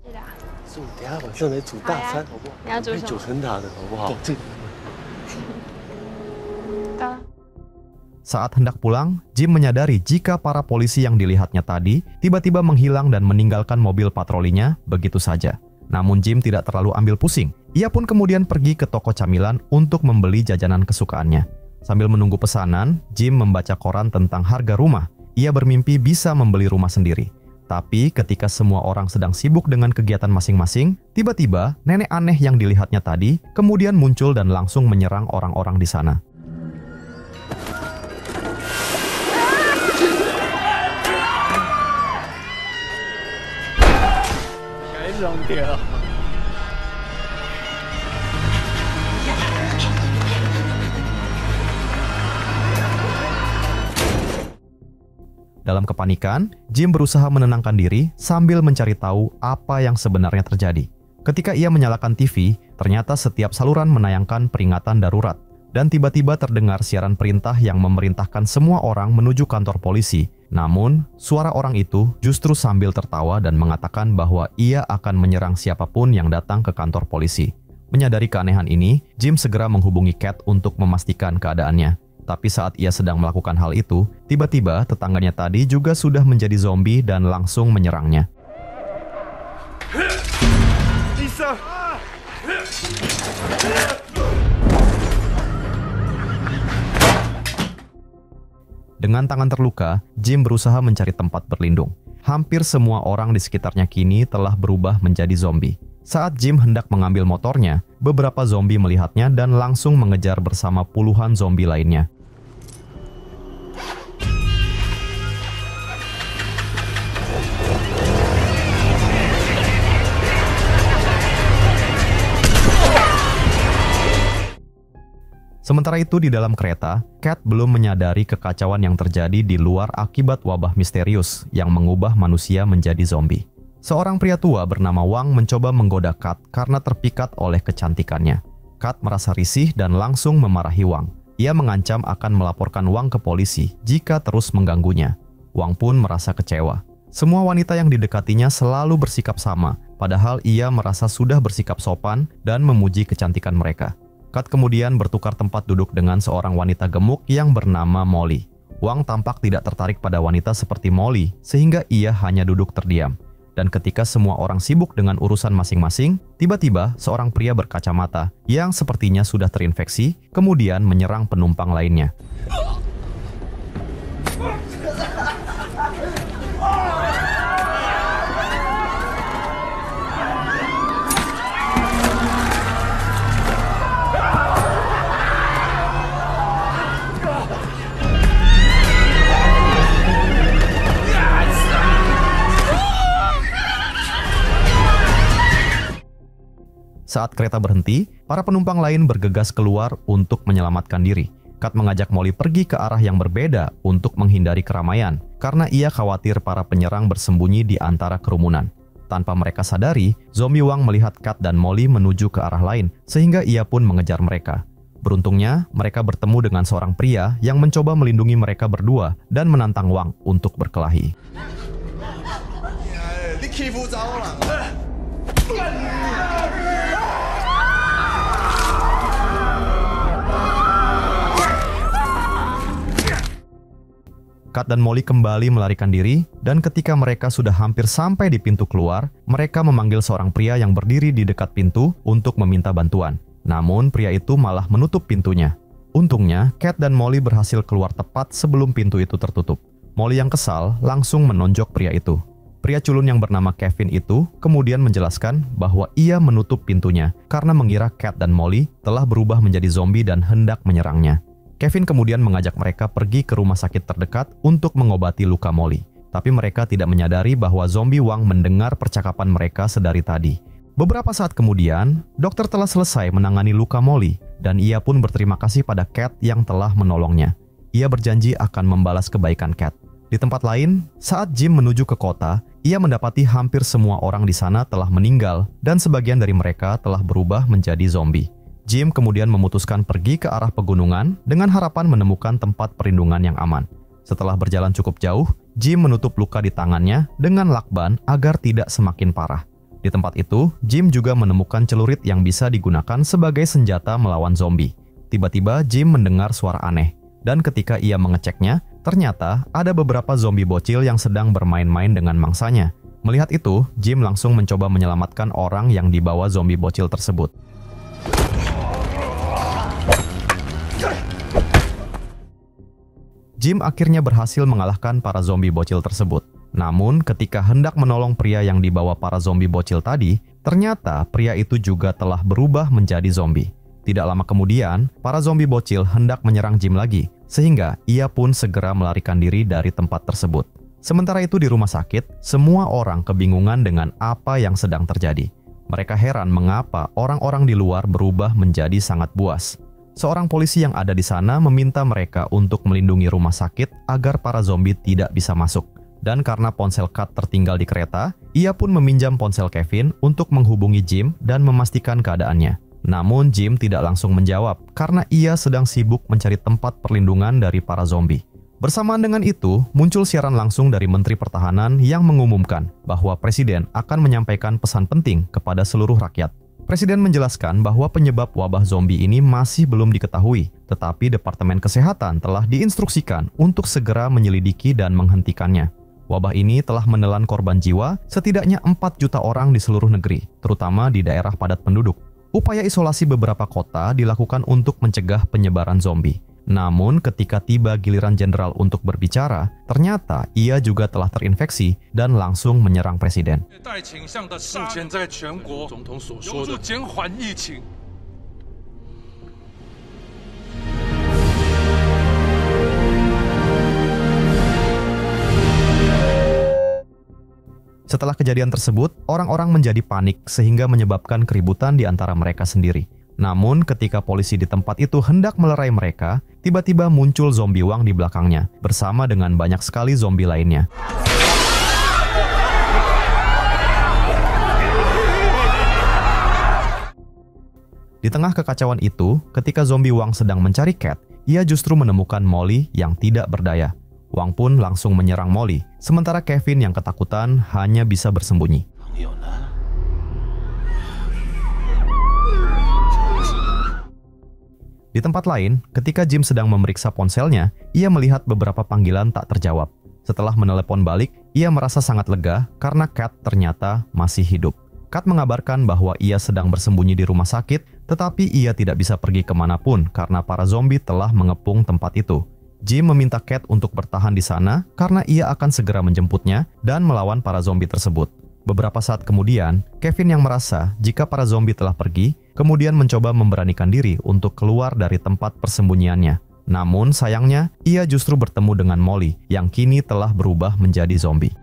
Saat hendak pulang, Jim menyadari jika para polisi yang dilihatnya tadi tiba-tiba menghilang dan meninggalkan mobil patrolinya begitu saja. Namun Jim tidak terlalu ambil pusing. Ia pun kemudian pergi ke toko camilan untuk membeli jajanan kesukaannya. Sambil menunggu pesanan, Jim membaca koran tentang harga rumah. Ia bermimpi bisa membeli rumah sendiri. Tapi ketika semua orang sedang sibuk dengan kegiatan masing-masing, tiba-tiba nenek aneh yang dilihatnya tadi kemudian muncul dan langsung menyerang orang-orang di sana. Dalam kepanikan, Jim berusaha menenangkan diri sambil mencari tahu apa yang sebenarnya terjadi. Ketika ia menyalakan TV, ternyata setiap saluran menayangkan peringatan darurat. Dan tiba-tiba terdengar siaran perintah yang memerintahkan semua orang menuju kantor polisi Namun, suara orang itu justru sambil tertawa dan mengatakan bahwa ia akan menyerang siapapun yang datang ke kantor polisi. Menyadari keanehan ini, Jim segera menghubungi Kat untuk memastikan keadaannya. Tapi saat ia sedang melakukan hal itu, tiba-tiba tetangganya tadi juga sudah menjadi zombie dan langsung menyerangnya. Dengan tangan terluka, Jim berusaha mencari tempat berlindung. Hampir semua orang di sekitarnya kini telah berubah menjadi zombie. Saat Jim hendak mengambil motornya, beberapa zombie melihatnya dan langsung mengejar bersama puluhan zombie lainnya. Sementara itu di dalam kereta, Kat belum menyadari kekacauan yang terjadi di luar akibat wabah misterius yang mengubah manusia menjadi zombie. Seorang pria tua bernama Wang mencoba menggoda Kat karena terpikat oleh kecantikannya. Kat merasa risih dan langsung memarahi Wang. Ia mengancam akan melaporkan Wang ke polisi jika terus mengganggunya. Wang pun merasa kecewa. Semua wanita yang didekatinya selalu bersikap sama, padahal ia merasa sudah bersikap sopan dan memuji kecantikan mereka. Kat kemudian bertukar tempat duduk dengan seorang wanita gemuk yang bernama Molly. Wang tampak tidak tertarik pada wanita seperti Molly, sehingga ia hanya duduk terdiam. Dan ketika semua orang sibuk dengan urusan masing-masing, tiba-tiba seorang pria berkacamata yang sepertinya sudah terinfeksi, kemudian menyerang penumpang lainnya. Saat kereta berhenti, para penumpang lain bergegas keluar untuk menyelamatkan diri. Kat mengajak Molly pergi ke arah yang berbeda untuk menghindari keramaian, karena ia khawatir para penyerang bersembunyi di antara kerumunan. Tanpa mereka sadari, zombie Wang melihat Kat dan Molly menuju ke arah lain, sehingga ia pun mengejar mereka. Beruntungnya, mereka bertemu dengan seorang pria yang mencoba melindungi mereka berdua dan menantang Wang untuk berkelahi. Kat dan Molly kembali melarikan diri, dan ketika mereka sudah hampir sampai di pintu keluar, mereka memanggil seorang pria yang berdiri di dekat pintu untuk meminta bantuan. Namun, pria itu malah menutup pintunya. Untungnya, Kat dan Molly berhasil keluar tepat sebelum pintu itu tertutup. Molly yang kesal langsung menonjok pria itu. Pria culun yang bernama Kevin itu kemudian menjelaskan bahwa ia menutup pintunya karena mengira Kat dan Molly telah berubah menjadi zombie dan hendak menyerangnya. Kevin kemudian mengajak mereka pergi ke rumah sakit terdekat untuk mengobati luka Molly. Tapi mereka tidak menyadari bahwa zombie Wang mendengar percakapan mereka sedari tadi. Beberapa saat kemudian, dokter telah selesai menangani luka Molly, dan ia pun berterima kasih pada Kat yang telah menolongnya. Ia berjanji akan membalas kebaikan Kat. Di tempat lain, saat Jim menuju ke kota, ia mendapati hampir semua orang di sana telah meninggal, dan sebagian dari mereka telah berubah menjadi zombie. Jim kemudian memutuskan pergi ke arah pegunungan dengan harapan menemukan tempat perlindungan yang aman. Setelah berjalan cukup jauh, Jim menutup luka di tangannya dengan lakban agar tidak semakin parah. Di tempat itu, Jim juga menemukan celurit yang bisa digunakan sebagai senjata melawan zombie. Tiba-tiba Jim mendengar suara aneh, dan ketika ia mengeceknya, ternyata ada beberapa zombie bocil yang sedang bermain-main dengan mangsanya. Melihat itu, Jim langsung mencoba menyelamatkan orang yang dibawa zombie bocil tersebut. Jim akhirnya berhasil mengalahkan para zombie bocil tersebut. Namun, ketika hendak menolong pria yang dibawa para zombie bocil tadi, ternyata pria itu juga telah berubah menjadi zombie. Tidak lama kemudian, para zombie bocil hendak menyerang Jim lagi, sehingga ia pun segera melarikan diri dari tempat tersebut. Sementara itu di rumah sakit, semua orang kebingungan dengan apa yang sedang terjadi. Mereka heran mengapa orang-orang di luar berubah menjadi sangat buas. Seorang polisi yang ada di sana meminta mereka untuk melindungi rumah sakit agar para zombie tidak bisa masuk. Dan karena ponsel Kat tertinggal di kereta, ia pun meminjam ponsel Kevin untuk menghubungi Jim dan memastikan keadaannya. Namun Jim tidak langsung menjawab karena ia sedang sibuk mencari tempat perlindungan dari para zombie. Bersamaan dengan itu, muncul siaran langsung dari Menteri Pertahanan yang mengumumkan bahwa Presiden akan menyampaikan pesan penting kepada seluruh rakyat. Presiden menjelaskan bahwa penyebab wabah zombie ini masih belum diketahui, tetapi Departemen Kesehatan telah diinstruksikan untuk segera menyelidiki dan menghentikannya. Wabah ini telah menelan korban jiwa setidaknya 4 juta orang di seluruh negeri, terutama di daerah padat penduduk. Upaya isolasi beberapa kota dilakukan untuk mencegah penyebaran zombie. Namun ketika tiba giliran jenderal untuk berbicara, ternyata ia juga telah terinfeksi dan langsung menyerang presiden. Setelah kejadian tersebut, orang-orang menjadi panik sehingga menyebabkan keributan di antara mereka sendiri. Namun ketika polisi di tempat itu hendak melerai mereka, tiba-tiba muncul zombie Wang di belakangnya, bersama dengan banyak sekali zombie lainnya. Di tengah kekacauan itu, ketika zombie Wang sedang mencari Cat, ia justru menemukan Molly yang tidak berdaya. Wang pun langsung menyerang Molly, sementara Kevin yang ketakutan hanya bisa bersembunyi. Di tempat lain, ketika Jim sedang memeriksa ponselnya, ia melihat beberapa panggilan tak terjawab. Setelah menelepon balik, ia merasa sangat lega karena Cat ternyata masih hidup. Cat mengabarkan bahwa ia sedang bersembunyi di rumah sakit, tetapi ia tidak bisa pergi kemanapun karena para zombie telah mengepung tempat itu. Jim meminta Cat untuk bertahan di sana karena ia akan segera menjemputnya dan melawan para zombie tersebut. Beberapa saat kemudian, Kevin yang merasa jika para zombie telah pergi, kemudian mencoba memberanikan diri untuk keluar dari tempat persembunyiannya. Namun sayangnya, ia justru bertemu dengan Molly yang kini telah berubah menjadi zombie.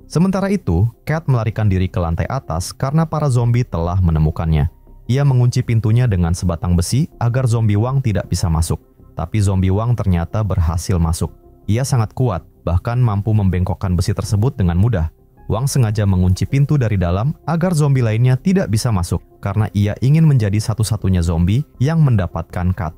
Sementara itu, Cat melarikan diri ke lantai atas karena para zombie telah menemukannya. Ia mengunci pintunya dengan sebatang besi agar zombie Wang tidak bisa masuk. Tapi zombie Wang ternyata berhasil masuk. Ia sangat kuat, bahkan mampu membengkokkan besi tersebut dengan mudah. Wang sengaja mengunci pintu dari dalam agar zombie lainnya tidak bisa masuk karena ia ingin menjadi satu-satunya zombie yang mendapatkan Cat.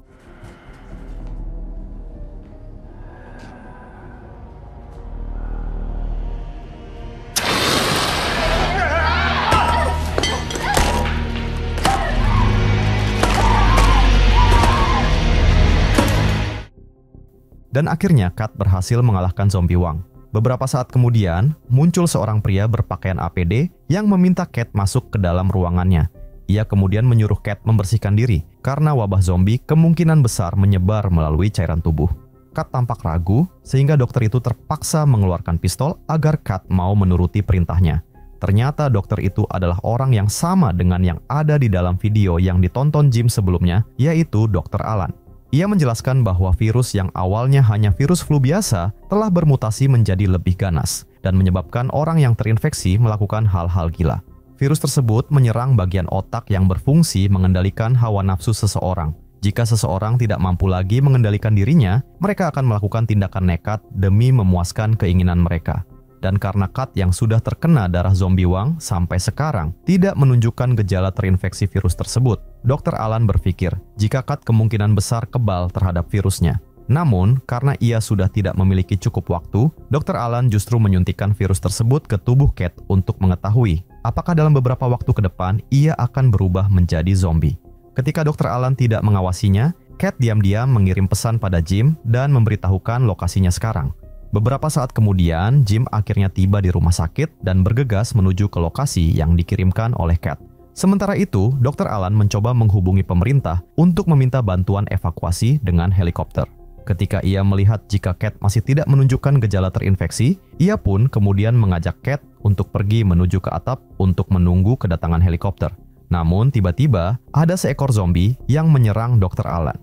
Dan akhirnya Cat berhasil mengalahkan zombie Wang. Beberapa saat kemudian, muncul seorang pria berpakaian APD yang meminta Cat masuk ke dalam ruangannya. Ia kemudian menyuruh Cat membersihkan diri karena wabah zombie kemungkinan besar menyebar melalui cairan tubuh. Cat tampak ragu sehingga dokter itu terpaksa mengeluarkan pistol agar Cat mau menuruti perintahnya. Ternyata dokter itu adalah orang yang sama dengan yang ada di dalam video yang ditonton Jim sebelumnya, yaitu Dr. Alan. Ia menjelaskan bahwa virus yang awalnya hanya virus flu biasa telah bermutasi menjadi lebih ganas dan menyebabkan orang yang terinfeksi melakukan hal-hal gila. Virus tersebut menyerang bagian otak yang berfungsi mengendalikan hawa nafsu seseorang. Jika seseorang tidak mampu lagi mengendalikan dirinya, mereka akan melakukan tindakan nekat demi memuaskan keinginan mereka. Dan karena Cat yang sudah terkena darah zombie Wang sampai sekarang tidak menunjukkan gejala terinfeksi virus tersebut, Dr. Alan berpikir jika Cat kemungkinan besar kebal terhadap virusnya. Namun, karena ia sudah tidak memiliki cukup waktu, Dr. Alan justru menyuntikkan virus tersebut ke tubuh Cat untuk mengetahui apakah dalam beberapa waktu ke depan ia akan berubah menjadi zombie. Ketika Dr. Alan tidak mengawasinya, Cat diam-diam mengirim pesan pada Jim dan memberitahukan lokasinya sekarang. Beberapa saat kemudian, Jim akhirnya tiba di rumah sakit dan bergegas menuju ke lokasi yang dikirimkan oleh Cat. Sementara itu, Dr. Alan mencoba menghubungi pemerintah untuk meminta bantuan evakuasi dengan helikopter. Ketika ia melihat jika Cat masih tidak menunjukkan gejala terinfeksi, ia pun kemudian mengajak Cat untuk pergi menuju ke atap untuk menunggu kedatangan helikopter. Namun tiba-tiba ada seekor zombie yang menyerang Dr. Alan.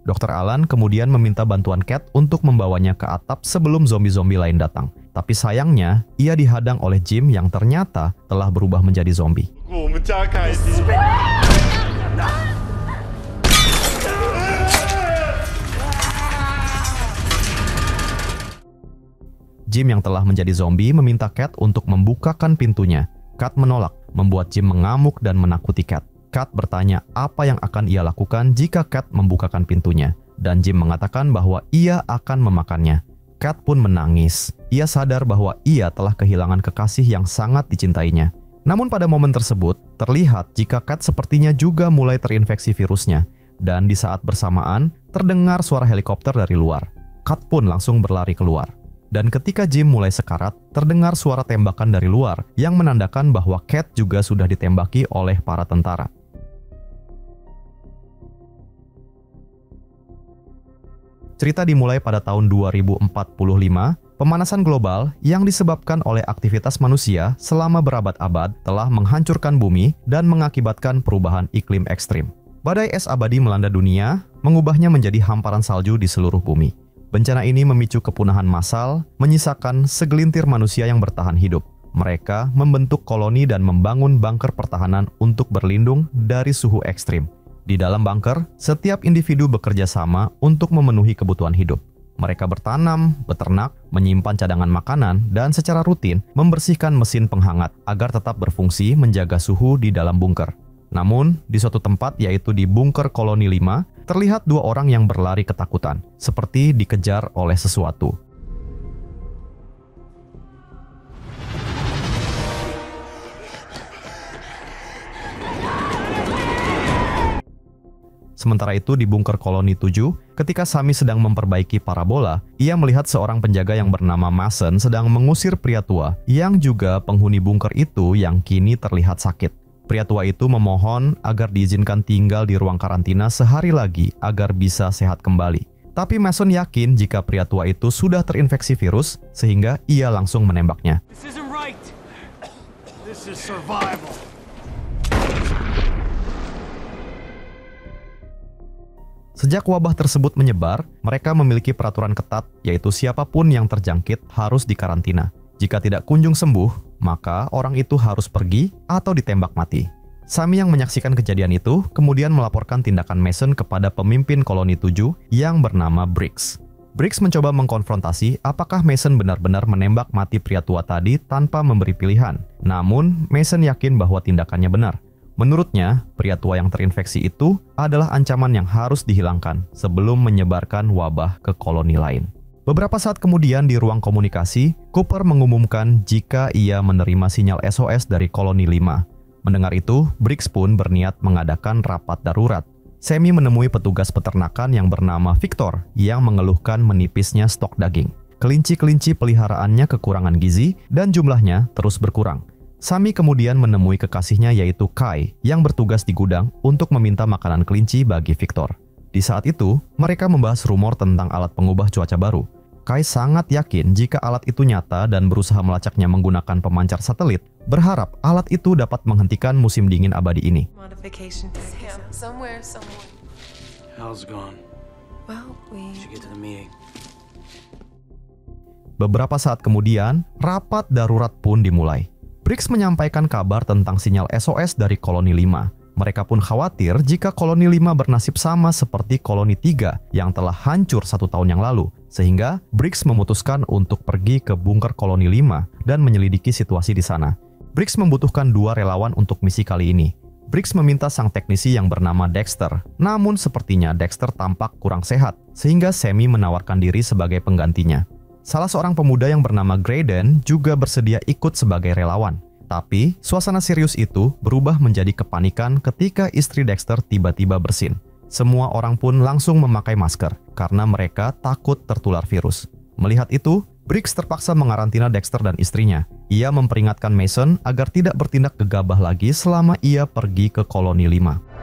Dr. Alan kemudian meminta bantuan Cat untuk membawanya ke atap sebelum zombie-zombie lain datang. Tapi sayangnya, ia dihadang oleh Jim yang ternyata telah berubah menjadi zombie. Jim yang telah menjadi zombie meminta Kat untuk membukakan pintunya. Kat menolak, membuat Jim mengamuk dan menakuti Kat. Kat bertanya apa yang akan ia lakukan jika Kat membukakan pintunya, dan Jim mengatakan bahwa ia akan memakannya. Kat pun menangis. Ia sadar bahwa ia telah kehilangan kekasih yang sangat dicintainya. Namun pada momen tersebut, terlihat jika Kat sepertinya juga mulai terinfeksi virusnya, dan di saat bersamaan, terdengar suara helikopter dari luar. Kat pun langsung berlari keluar. Dan ketika Jim mulai sekarat, terdengar suara tembakan dari luar yang menandakan bahwa Kat juga sudah ditembaki oleh para tentara. Cerita dimulai pada tahun 2045, pemanasan global yang disebabkan oleh aktivitas manusia selama berabad-abad telah menghancurkan bumi dan mengakibatkan perubahan iklim ekstrim. Badai es abadi melanda dunia, mengubahnya menjadi hamparan salju di seluruh bumi. Bencana ini memicu kepunahan massal, menyisakan segelintir manusia yang bertahan hidup. Mereka membentuk koloni dan membangun bunker pertahanan untuk berlindung dari suhu ekstrim. Di dalam bunker, setiap individu bekerja sama untuk memenuhi kebutuhan hidup. Mereka bertanam, beternak, menyimpan cadangan makanan, dan secara rutin membersihkan mesin penghangat agar tetap berfungsi menjaga suhu di dalam bunker. Namun, di suatu tempat yaitu di bunker koloni 5, terlihat dua orang yang berlari ketakutan, seperti dikejar oleh sesuatu. Sementara itu di bunker koloni 7, ketika Sammy sedang memperbaiki parabola, ia melihat seorang penjaga yang bernama Mason sedang mengusir pria tua yang juga penghuni bunker itu yang kini terlihat sakit. Pria tua itu memohon agar diizinkan tinggal di ruang karantina sehari lagi agar bisa sehat kembali. Tapi Mason yakin jika pria tua itu sudah terinfeksi virus sehingga ia langsung menembaknya. This isn't right. This is survival. Sejak wabah tersebut menyebar, mereka memiliki peraturan ketat, yaitu siapapun yang terjangkit harus dikarantina. Jika tidak kunjung sembuh, maka orang itu harus pergi atau ditembak mati. Sammy yang menyaksikan kejadian itu kemudian melaporkan tindakan Mason kepada pemimpin koloni 7 yang bernama Briggs. Briggs mencoba mengkonfrontasi apakah Mason benar-benar menembak mati pria tua tadi tanpa memberi pilihan. Namun, Mason yakin bahwa tindakannya benar. Menurutnya, pria tua yang terinfeksi itu adalah ancaman yang harus dihilangkan sebelum menyebarkan wabah ke koloni lain. Beberapa saat kemudian di ruang komunikasi, Cooper mengumumkan jika ia menerima sinyal SOS dari koloni 5. Mendengar itu, Briggs pun berniat mengadakan rapat darurat. Sammy menemui petugas peternakan yang bernama Victor yang mengeluhkan menipisnya stok daging. Kelinci-kelinci peliharaannya kekurangan gizi dan jumlahnya terus berkurang. Sammy kemudian menemui kekasihnya yaitu Kai yang bertugas di gudang untuk meminta makanan kelinci bagi Victor. Di saat itu, mereka membahas rumor tentang alat pengubah cuaca baru. Kai sangat yakin jika alat itu nyata dan berusaha melacaknya menggunakan pemancar satelit, berharap alat itu dapat menghentikan musim dingin abadi ini. Beberapa saat kemudian, rapat darurat pun dimulai. Briggs menyampaikan kabar tentang sinyal SOS dari koloni 5. Mereka pun khawatir jika koloni 5 bernasib sama seperti koloni 3 yang telah hancur 1 tahun yang lalu. Sehingga Briggs memutuskan untuk pergi ke bunker koloni 5 dan menyelidiki situasi di sana. Briggs membutuhkan 2 relawan untuk misi kali ini. Briggs meminta sang teknisi yang bernama Dexter. Namun sepertinya Dexter tampak kurang sehat, sehingga Sammy menawarkan diri sebagai penggantinya. Salah seorang pemuda yang bernama Graydon juga bersedia ikut sebagai relawan. Tapi, suasana serius itu berubah menjadi kepanikan ketika istri Dexter tiba-tiba bersin. Semua orang pun langsung memakai masker karena mereka takut tertular virus. Melihat itu, Briggs terpaksa mengarantina Dexter dan istrinya. Ia memperingatkan Mason agar tidak bertindak gegabah lagi selama ia pergi ke koloni 5.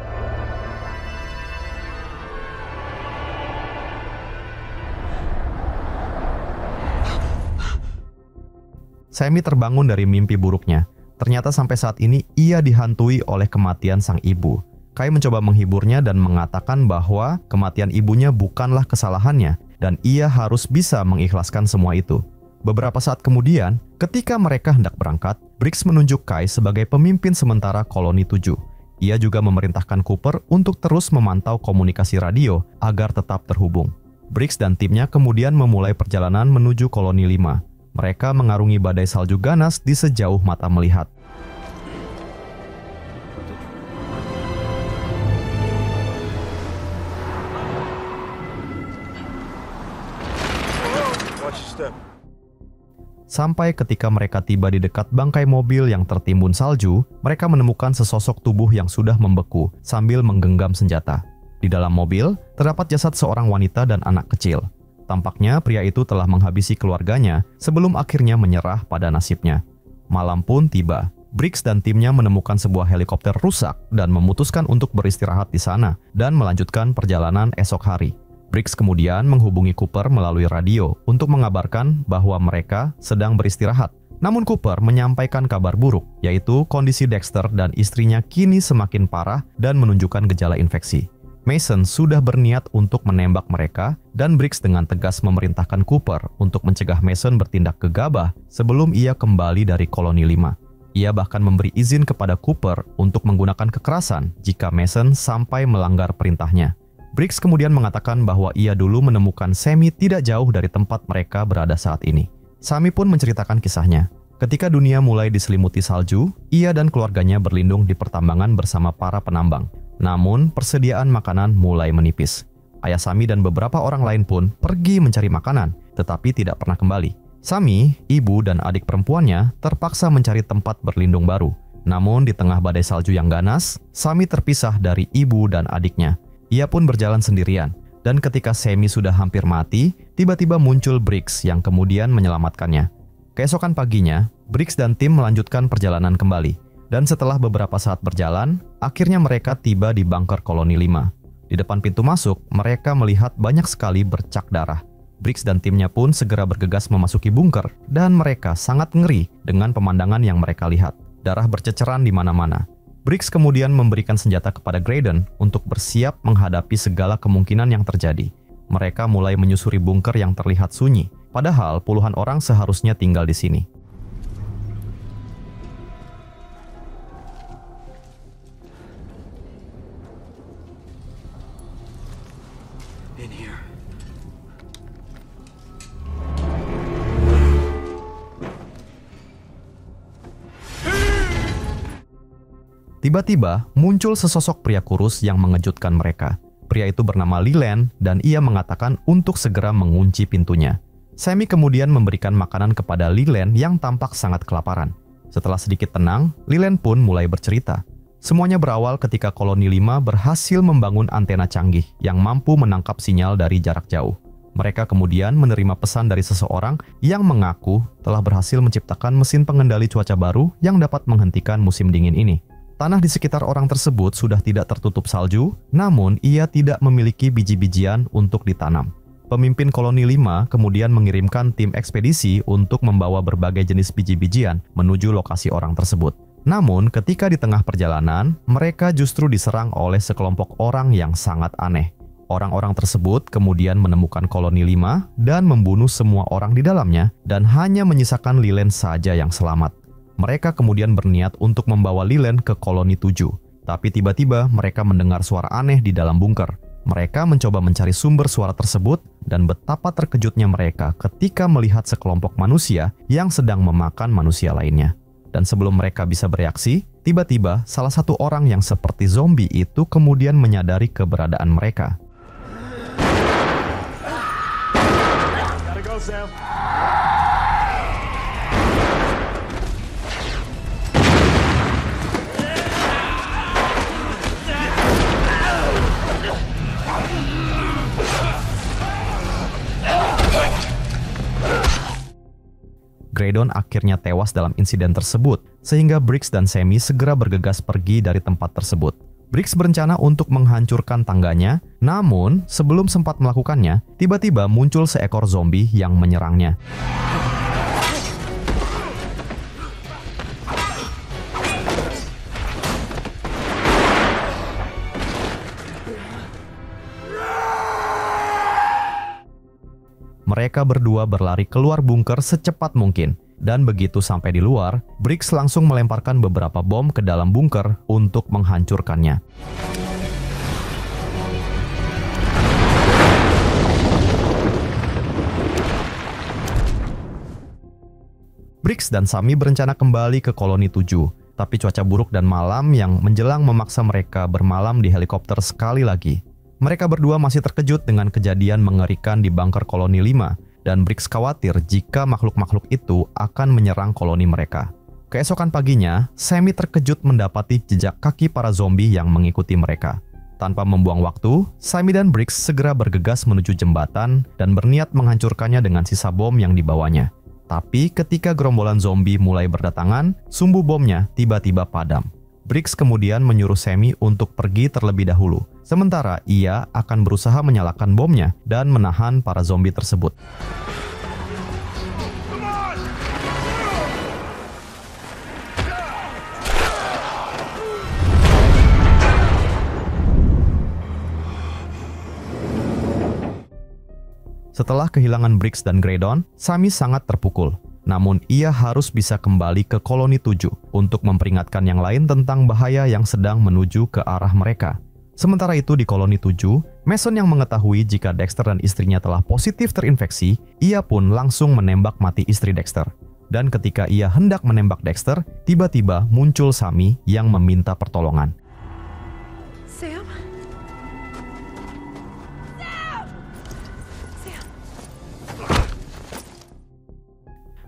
Sammy terbangun dari mimpi buruknya. Ternyata sampai saat ini ia dihantui oleh kematian sang ibu. Kai mencoba menghiburnya dan mengatakan bahwa kematian ibunya bukanlah kesalahannya dan ia harus bisa mengikhlaskan semua itu. Beberapa saat kemudian, ketika mereka hendak berangkat, Briggs menunjuk Kai sebagai pemimpin sementara koloni 7. Ia juga memerintahkan Cooper untuk terus memantau komunikasi radio agar tetap terhubung. Briggs dan timnya kemudian memulai perjalanan menuju koloni 5. Mereka mengarungi badai salju ganas di sejauh mata melihat. Sampai ketika mereka tiba di dekat bangkai mobil yang tertimbun salju, mereka menemukan sesosok tubuh yang sudah membeku sambil menggenggam senjata. Di dalam mobil, terdapat jasad seorang wanita dan anak kecil. Tampaknya pria itu telah menghabisi keluarganya sebelum akhirnya menyerah pada nasibnya. Malam pun tiba. Briggs dan timnya menemukan sebuah helikopter rusak dan memutuskan untuk beristirahat di sana dan melanjutkan perjalanan esok hari. Briggs kemudian menghubungi Cooper melalui radio untuk mengabarkan bahwa mereka sedang beristirahat. Namun Cooper menyampaikan kabar buruk, yaitu kondisi Dexter dan istrinya kini semakin parah dan menunjukkan gejala infeksi. Mason sudah berniat untuk menembak mereka dan Briggs dengan tegas memerintahkan Cooper untuk mencegah Mason bertindak gegabah sebelum ia kembali dari koloni 5. Ia bahkan memberi izin kepada Cooper untuk menggunakan kekerasan jika Mason sampai melanggar perintahnya. Briggs kemudian mengatakan bahwa ia dulu menemukan Sammy tidak jauh dari tempat mereka berada saat ini. Sammy pun menceritakan kisahnya. Ketika dunia mulai diselimuti salju, ia dan keluarganya berlindung di pertambangan bersama para penambang. Namun, persediaan makanan mulai menipis. Ayah Sammy dan beberapa orang lain pun pergi mencari makanan, tetapi tidak pernah kembali. Sammy, ibu dan adik perempuannya terpaksa mencari tempat berlindung baru. Namun, di tengah badai salju yang ganas, Sammy terpisah dari ibu dan adiknya. Ia pun berjalan sendirian, dan ketika Sammy sudah hampir mati, tiba-tiba muncul Briggs yang kemudian menyelamatkannya. Keesokan paginya, Briggs dan tim melanjutkan perjalanan kembali, dan setelah beberapa saat berjalan, akhirnya mereka tiba di bunker koloni 5. Di depan pintu masuk, mereka melihat banyak sekali bercak darah. Briggs dan timnya pun segera bergegas memasuki bunker, dan mereka sangat ngeri dengan pemandangan yang mereka lihat. Darah berceceran di mana-mana. Briggs kemudian memberikan senjata kepada Graydon untuk bersiap menghadapi segala kemungkinan yang terjadi. Mereka mulai menyusuri bunker yang terlihat sunyi, padahal puluhan orang seharusnya tinggal di sini. In here. Tiba-tiba muncul sesosok pria kurus yang mengejutkan mereka. Pria itu bernama Leland dan ia mengatakan untuk segera mengunci pintunya. Sammy kemudian memberikan makanan kepada Leland yang tampak sangat kelaparan. Setelah sedikit tenang, Leland pun mulai bercerita. Semuanya berawal ketika koloni 5 berhasil membangun antena canggih yang mampu menangkap sinyal dari jarak jauh. Mereka kemudian menerima pesan dari seseorang yang mengaku telah berhasil menciptakan mesin pengendali cuaca baru yang dapat menghentikan musim dingin ini. Tanah di sekitar orang tersebut sudah tidak tertutup salju, namun ia tidak memiliki biji-bijian untuk ditanam. Pemimpin koloni 5 kemudian mengirimkan tim ekspedisi untuk membawa berbagai jenis biji-bijian menuju lokasi orang tersebut. Namun, ketika di tengah perjalanan, mereka justru diserang oleh sekelompok orang yang sangat aneh. Orang-orang tersebut kemudian menemukan koloni 5 dan membunuh semua orang di dalamnya dan hanya menyisakan Leland saja yang selamat. Mereka kemudian berniat untuk membawa Leland ke koloni 7, tapi tiba-tiba mereka mendengar suara aneh di dalam bunker. Mereka mencoba mencari sumber suara tersebut dan betapa terkejutnya mereka ketika melihat sekelompok manusia yang sedang memakan manusia lainnya. Dan sebelum mereka bisa bereaksi, tiba-tiba salah satu orang yang seperti zombie itu kemudian menyadari keberadaan mereka. Gotta go, Sam. Graydon akhirnya tewas dalam insiden tersebut, sehingga Briggs dan Sammy segera bergegas pergi dari tempat tersebut. Briggs berencana untuk menghancurkan tangganya, namun sebelum sempat melakukannya, tiba-tiba muncul seekor zombie yang menyerangnya. Mereka berdua berlari keluar bunker secepat mungkin, dan begitu sampai di luar, Briggs langsung melemparkan beberapa bom ke dalam bunker untuk menghancurkannya. Briggs dan Sammy berencana kembali ke koloni 7, tapi cuaca buruk dan malam yang menjelang memaksa mereka bermalam di helikopter sekali lagi. Mereka berdua masih terkejut dengan kejadian mengerikan di bunker koloni 5, dan Briggs khawatir jika makhluk-makhluk itu akan menyerang koloni mereka. Keesokan paginya, Sammy terkejut mendapati jejak kaki para zombie yang mengikuti mereka. Tanpa membuang waktu, Sammy dan Briggs segera bergegas menuju jembatan dan berniat menghancurkannya dengan sisa bom yang dibawanya. Tapi ketika gerombolan zombie mulai berdatangan, sumbu bomnya tiba-tiba padam. Briggs kemudian menyuruh Sammy untuk pergi terlebih dahulu, sementara ia akan berusaha menyalakan bomnya dan menahan para zombie tersebut. Setelah kehilangan Briggs dan Graydon, Sammy sangat terpukul. Namun ia harus bisa kembali ke koloni 7 untuk memperingatkan yang lain tentang bahaya yang sedang menuju ke arah mereka. Sementara itu di koloni 7, Mason yang mengetahui jika Dexter dan istrinya telah positif terinfeksi, ia pun langsung menembak mati istri Dexter. Dan ketika ia hendak menembak Dexter, tiba-tiba muncul Sammy yang meminta pertolongan. Sam?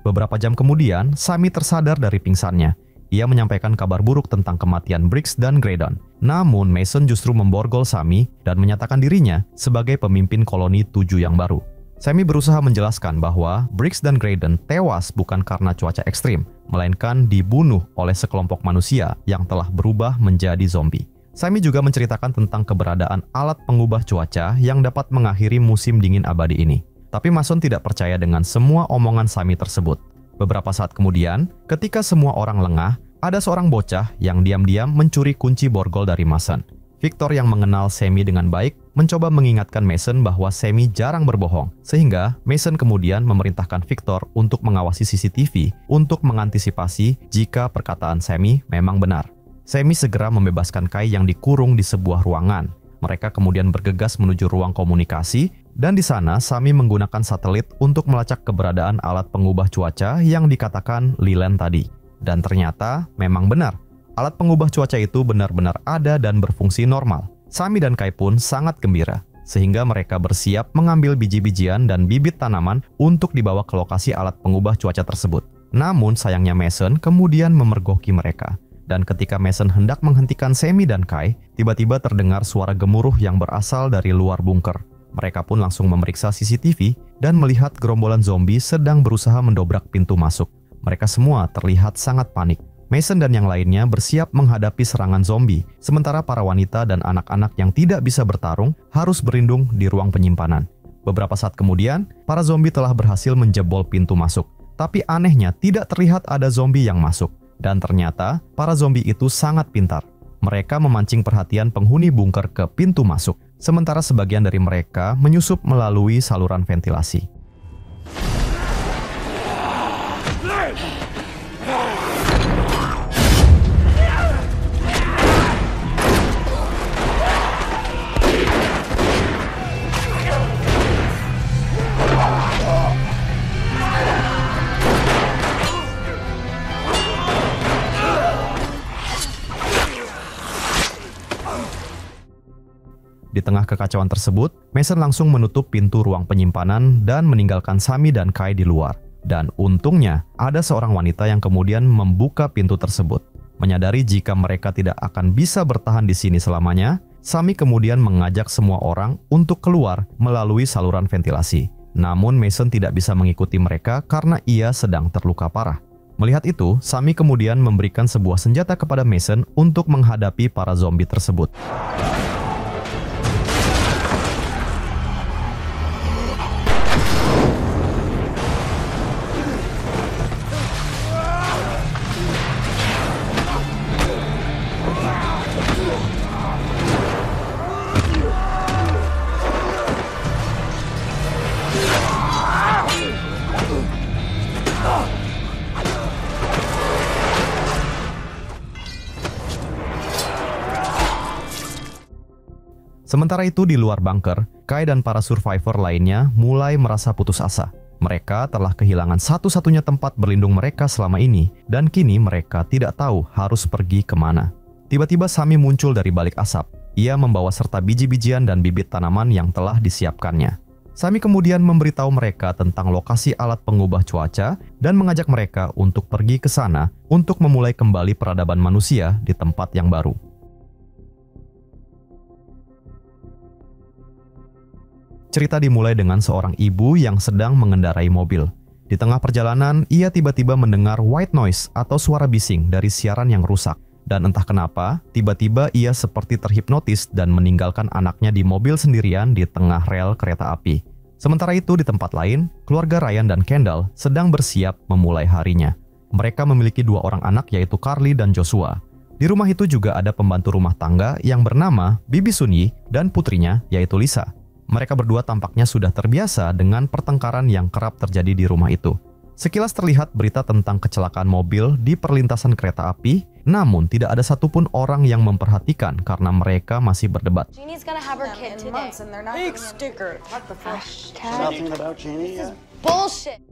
Beberapa jam kemudian, Sammy tersadar dari pingsannya. Ia menyampaikan kabar buruk tentang kematian Briggs dan Graydon. Namun Mason justru memborgol Sammy dan menyatakan dirinya sebagai pemimpin koloni 7 yang baru. Sammy berusaha menjelaskan bahwa Briggs dan Graydon tewas bukan karena cuaca ekstrim, melainkan dibunuh oleh sekelompok manusia yang telah berubah menjadi zombie. Sammy juga menceritakan tentang keberadaan alat pengubah cuaca yang dapat mengakhiri musim dingin abadi ini. Tapi Mason tidak percaya dengan semua omongan Sammy tersebut. Beberapa saat kemudian, ketika semua orang lengah, ada seorang bocah yang diam-diam mencuri kunci borgol dari Mason. Victor yang mengenal Sammy dengan baik mencoba mengingatkan Mason bahwa Sammy jarang berbohong, sehingga Mason kemudian memerintahkan Victor untuk mengawasi CCTV untuk mengantisipasi jika perkataan Sammy memang benar. Sammy segera membebaskan Kai yang dikurung di sebuah ruangan. Mereka kemudian bergegas menuju ruang komunikasi, dan di sana Sammy menggunakan satelit untuk melacak keberadaan alat pengubah cuaca yang dikatakan Leland tadi. Dan ternyata memang benar, alat pengubah cuaca itu benar-benar ada dan berfungsi normal. Sammy dan Kai pun sangat gembira, sehingga mereka bersiap mengambil biji-bijian dan bibit tanaman untuk dibawa ke lokasi alat pengubah cuaca tersebut. Namun sayangnya Mason kemudian memergoki mereka. Dan ketika Mason hendak menghentikan Sammy dan Kai, tiba-tiba terdengar suara gemuruh yang berasal dari luar bunker. Mereka pun langsung memeriksa CCTV dan melihat gerombolan zombie sedang berusaha mendobrak pintu masuk. Mereka semua terlihat sangat panik. Mason dan yang lainnya bersiap menghadapi serangan zombie, sementara para wanita dan anak-anak yang tidak bisa bertarung harus berlindung di ruang penyimpanan. Beberapa saat kemudian, para zombie telah berhasil menjebol pintu masuk. Tapi anehnya tidak terlihat ada zombie yang masuk. Dan ternyata, para zombie itu sangat pintar. Mereka memancing perhatian penghuni bunker ke pintu masuk, sementara sebagian dari mereka menyusup melalui saluran ventilasi. Di tengah kekacauan tersebut, Mason langsung menutup pintu ruang penyimpanan dan meninggalkan Sammy dan Kai di luar. Dan untungnya, ada seorang wanita yang kemudian membuka pintu tersebut. Menyadari jika mereka tidak akan bisa bertahan di sini selamanya, Sammy kemudian mengajak semua orang untuk keluar melalui saluran ventilasi. Namun Mason tidak bisa mengikuti mereka karena ia sedang terluka parah. Melihat itu, Sammy kemudian memberikan sebuah senjata kepada Mason untuk menghadapi para zombie tersebut. Sementara itu di luar bunker, Kai dan para survivor lainnya mulai merasa putus asa. Mereka telah kehilangan satu-satunya tempat berlindung mereka selama ini, dan kini mereka tidak tahu harus pergi kemana. Tiba-tiba Sami muncul dari balik asap. Ia membawa serta biji-bijian dan bibit tanaman yang telah disiapkannya. Sami kemudian memberitahu mereka tentang lokasi alat pengubah cuaca dan mengajak mereka untuk pergi ke sana untuk memulai kembali peradaban manusia di tempat yang baru. Cerita dimulai dengan seorang ibu yang sedang mengendarai mobil. Di tengah perjalanan, ia tiba-tiba mendengar white noise atau suara bising dari siaran yang rusak. Dan entah kenapa, tiba-tiba ia seperti terhipnotis dan meninggalkan anaknya di mobil sendirian di tengah rel kereta api. Sementara itu di tempat lain, keluarga Ryan dan Kendall sedang bersiap memulai harinya. Mereka memiliki 2 orang anak yaitu Carly dan Joshua. Di rumah itu juga ada pembantu rumah tangga yang bernama Bibi Sunyi dan putrinya yaitu Lisa. Mereka berdua tampaknya sudah terbiasa dengan pertengkaran yang kerap terjadi di rumah itu. Sekilas terlihat berita tentang kecelakaan mobil di perlintasan kereta api, namun tidak ada satupun orang yang memperhatikan karena mereka masih berdebat. Jeannie's gonna have her kid today. Big sticker. What the fuck? Nothing about Jeannie yet? Bullshit.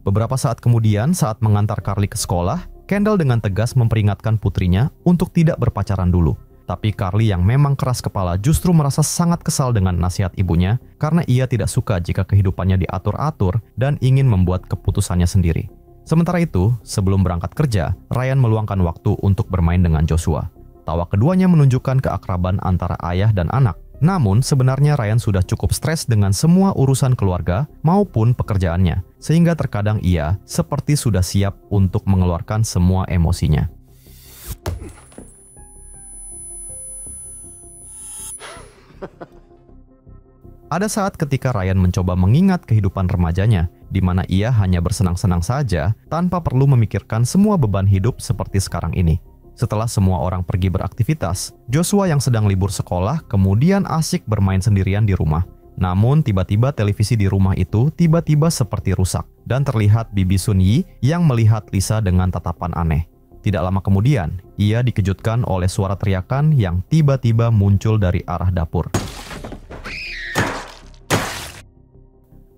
Beberapa saat kemudian, saat mengantar Carly ke sekolah, Kendall dengan tegas memperingatkan putrinya untuk tidak berpacaran dulu. Tapi Carly yang memang keras kepala justru merasa sangat kesal dengan nasihat ibunya karena ia tidak suka jika kehidupannya diatur-atur dan ingin membuat keputusannya sendiri. Sementara itu, sebelum berangkat kerja, Ryan meluangkan waktu untuk bermain dengan Joshua. Tawa keduanya menunjukkan keakraban antara ayah dan anak. Namun sebenarnya Ryan sudah cukup stres dengan semua urusan keluarga maupun pekerjaannya, sehingga terkadang ia seperti sudah siap untuk mengeluarkan semua emosinya. Ada saat ketika Ryan mencoba mengingat kehidupan remajanya, di mana ia hanya bersenang-senang saja tanpa perlu memikirkan semua beban hidup seperti sekarang ini. Setelah semua orang pergi beraktivitas, Joshua yang sedang libur sekolah kemudian asik bermain sendirian di rumah. Namun tiba-tiba televisi di rumah itu tiba-tiba seperti rusak dan terlihat Bibi Sunyi yang melihat Lisa dengan tatapan aneh. Tidak lama kemudian, ia dikejutkan oleh suara teriakan yang tiba-tiba muncul dari arah dapur.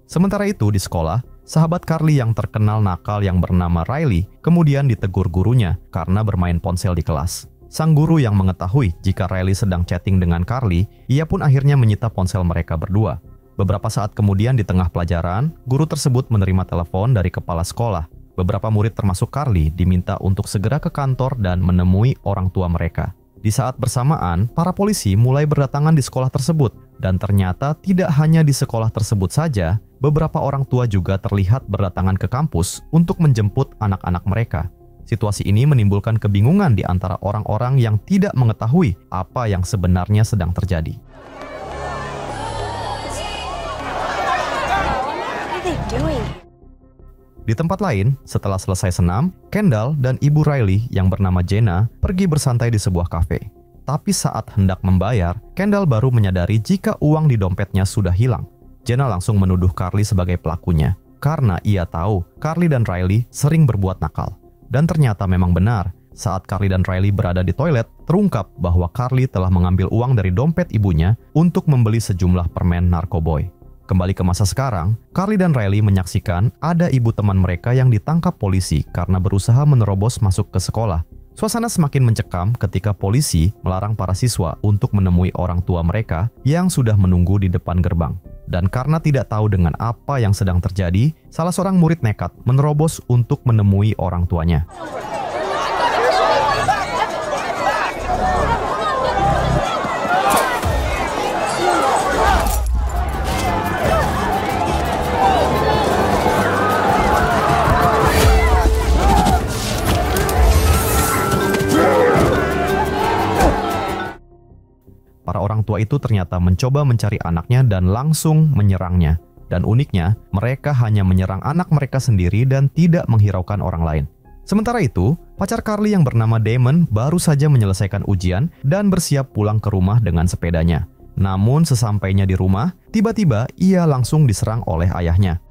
Sementara itu di sekolah, sahabat Carly yang terkenal nakal yang bernama Riley kemudian ditegur gurunya karena bermain ponsel di kelas. Sang guru yang mengetahui jika Riley sedang chatting dengan Carly, ia pun akhirnya menyita ponsel mereka berdua. Beberapa saat kemudian di tengah pelajaran, guru tersebut menerima telepon dari kepala sekolah. Beberapa murid termasuk Carly diminta untuk segera ke kantor dan menemui orang tua mereka. Di saat bersamaan, para polisi mulai berdatangan di sekolah tersebut. Dan ternyata tidak hanya di sekolah tersebut saja, beberapa orang tua juga terlihat berdatangan ke kampus untuk menjemput anak-anak mereka. Situasi ini menimbulkan kebingungan di antara orang-orang yang tidak mengetahui apa yang sebenarnya sedang terjadi. Di tempat lain, setelah selesai senam, Kendall dan ibu Riley yang bernama Jenna pergi bersantai di sebuah kafe. Tapi saat hendak membayar, Kendall baru menyadari jika uang di dompetnya sudah hilang. Jenna langsung menuduh Carly sebagai pelakunya, karena ia tahu Carly dan Riley sering berbuat nakal. Dan ternyata memang benar, saat Carly dan Riley berada di toilet, terungkap bahwa Carly telah mengambil uang dari dompet ibunya untuk membeli sejumlah permen Narkoboy. Kembali ke masa sekarang, Carly dan Riley menyaksikan ada ibu teman mereka yang ditangkap polisi karena berusaha menerobos masuk ke sekolah. Suasana semakin mencekam ketika polisi melarang para siswa untuk menemui orang tua mereka yang sudah menunggu di depan gerbang. Dan karena tidak tahu dengan apa yang sedang terjadi, salah seorang murid nekat menerobos untuk menemui orang tuanya. Para orang tua itu ternyata mencoba mencari anaknya dan langsung menyerangnya. Dan uniknya, mereka hanya menyerang anak mereka sendiri dan tidak menghiraukan orang lain. Sementara itu, pacar Carly yang bernama Damon baru saja menyelesaikan ujian dan bersiap pulang ke rumah dengan sepedanya. Namun sesampainya di rumah, tiba-tiba ia langsung diserang oleh ayahnya.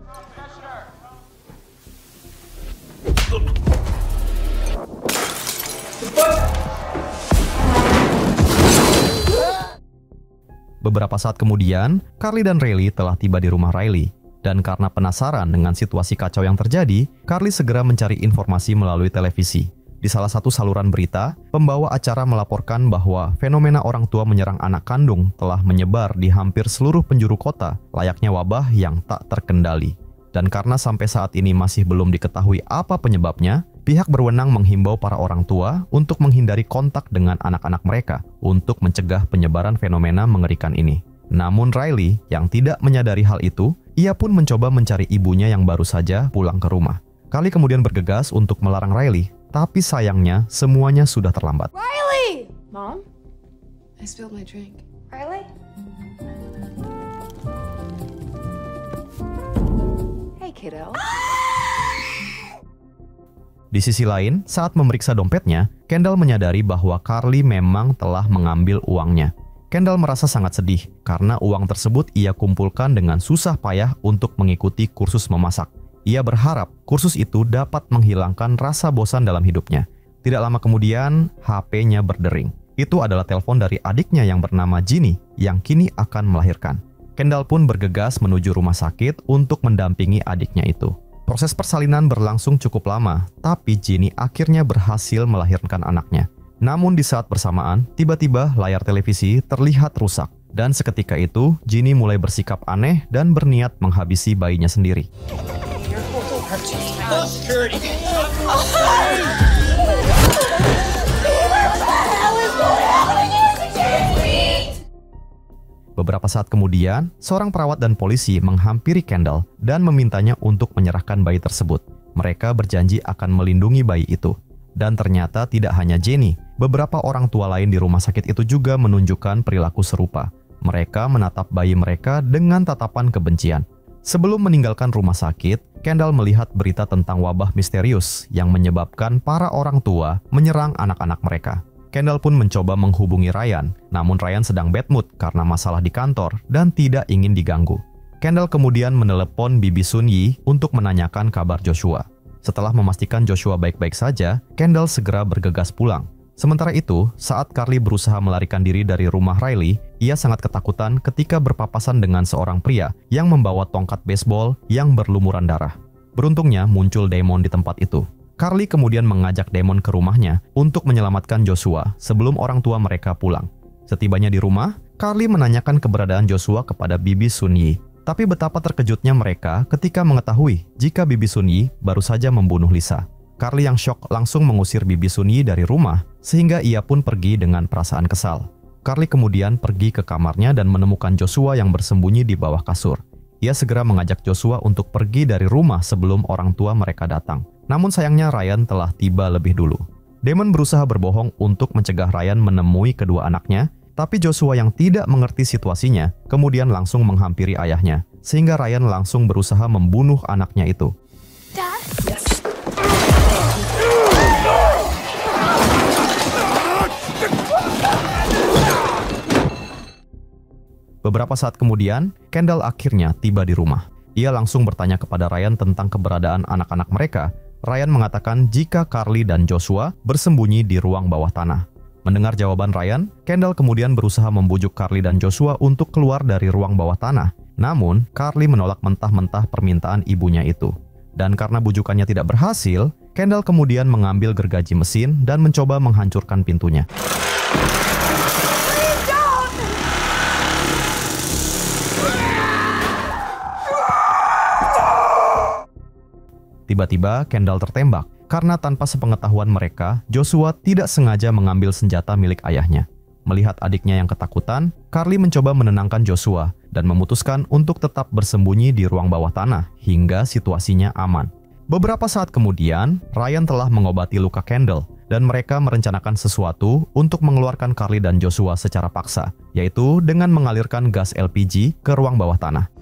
Beberapa saat kemudian, Carly dan Riley telah tiba di rumah Riley. Dan karena penasaran dengan situasi kacau yang terjadi, Carly segera mencari informasi melalui televisi. Di salah satu saluran berita, pembawa acara melaporkan bahwa fenomena orang tua menyerang anak kandung telah menyebar di hampir seluruh penjuru kota, layaknya wabah yang tak terkendali. Dan karena sampai saat ini masih belum diketahui apa penyebabnya, pihak berwenang menghimbau para orang tua untuk menghindari kontak dengan anak-anak mereka untuk mencegah penyebaran fenomena mengerikan ini. Namun Riley yang tidak menyadari hal itu, ia pun mencoba mencari ibunya yang baru saja pulang ke rumah. Carly kemudian bergegas untuk melarang Riley, tapi sayangnya semuanya sudah terlambat. Riley! Mom? I spilled my drink. Riley? Hey, kiddo. Di sisi lain, saat memeriksa dompetnya, Kendall menyadari bahwa Carly memang telah mengambil uangnya. Kendall merasa sangat sedih karena uang tersebut ia kumpulkan dengan susah payah untuk mengikuti kursus memasak. Ia berharap kursus itu dapat menghilangkan rasa bosan dalam hidupnya. Tidak lama kemudian, HP-nya berdering. Itu adalah telepon dari adiknya yang bernama Ginny yang kini akan melahirkan. Kendall pun bergegas menuju rumah sakit untuk mendampingi adiknya itu. Proses persalinan berlangsung cukup lama, tapi Ginny akhirnya berhasil melahirkan anaknya. Namun di saat bersamaan, tiba-tiba layar televisi terlihat rusak. Dan seketika itu, Ginny mulai bersikap aneh dan berniat menghabisi bayinya sendiri. Beberapa saat kemudian, seorang perawat dan polisi menghampiri Kendall dan memintanya untuk menyerahkan bayi tersebut. Mereka berjanji akan melindungi bayi itu. Dan ternyata tidak hanya Jenny, beberapa orang tua lain di rumah sakit itu juga menunjukkan perilaku serupa. Mereka menatap bayi mereka dengan tatapan kebencian. Sebelum meninggalkan rumah sakit, Kendall melihat berita tentang wabah misterius yang menyebabkan para orang tua menyerang anak-anak mereka. Kendall pun mencoba menghubungi Ryan, namun Ryan sedang bad mood karena masalah di kantor dan tidak ingin diganggu. Kendall kemudian menelepon Bibi Sun Yi untuk menanyakan kabar Joshua. Setelah memastikan Joshua baik-baik saja, Kendall segera bergegas pulang. Sementara itu, saat Carly berusaha melarikan diri dari rumah Riley, ia sangat ketakutan ketika berpapasan dengan seorang pria yang membawa tongkat baseball yang berlumuran darah. Beruntungnya muncul Damon di tempat itu. Carly kemudian mengajak Damon ke rumahnya untuk menyelamatkan Joshua sebelum orang tua mereka pulang. Setibanya di rumah, Carly menanyakan keberadaan Joshua kepada Bibi Sun Yi. Tapi betapa terkejutnya mereka ketika mengetahui jika Bibi Sun Yi baru saja membunuh Lisa. Carly yang syok langsung mengusir Bibi Sun Yi dari rumah, sehingga ia pun pergi dengan perasaan kesal. Carly kemudian pergi ke kamarnya dan menemukan Joshua yang bersembunyi di bawah kasur. Ia segera mengajak Joshua untuk pergi dari rumah sebelum orang tua mereka datang. Namun sayangnya Ryan telah tiba lebih dulu. Damon berusaha berbohong untuk mencegah Ryan menemui kedua anaknya, tapi Joshua yang tidak mengerti situasinya kemudian langsung menghampiri ayahnya, sehingga Ryan langsung berusaha membunuh anaknya itu. Dad? Beberapa saat kemudian, Kendall akhirnya tiba di rumah. Ia langsung bertanya kepada Ryan tentang keberadaan anak-anak mereka. Ryan mengatakan jika Carly dan Joshua bersembunyi di ruang bawah tanah. Mendengar jawaban Ryan, Kendall kemudian berusaha membujuk Carly dan Joshua untuk keluar dari ruang bawah tanah. Namun, Carly menolak mentah-mentah permintaan ibunya itu. Dan karena bujukannya tidak berhasil, Kendall kemudian mengambil gergaji mesin dan mencoba menghancurkan pintunya. Tiba-tiba, Kendall tertembak. Karena tanpa sepengetahuan mereka, Joshua tidak sengaja mengambil senjata milik ayahnya. Melihat adiknya yang ketakutan, Carly mencoba menenangkan Joshua dan memutuskan untuk tetap bersembunyi di ruang bawah tanah hingga situasinya aman. Beberapa saat kemudian, Ryan telah mengobati luka Kendall dan mereka merencanakan sesuatu untuk mengeluarkan Carly dan Joshua secara paksa, yaitu dengan mengalirkan gas LPG ke ruang bawah tanah.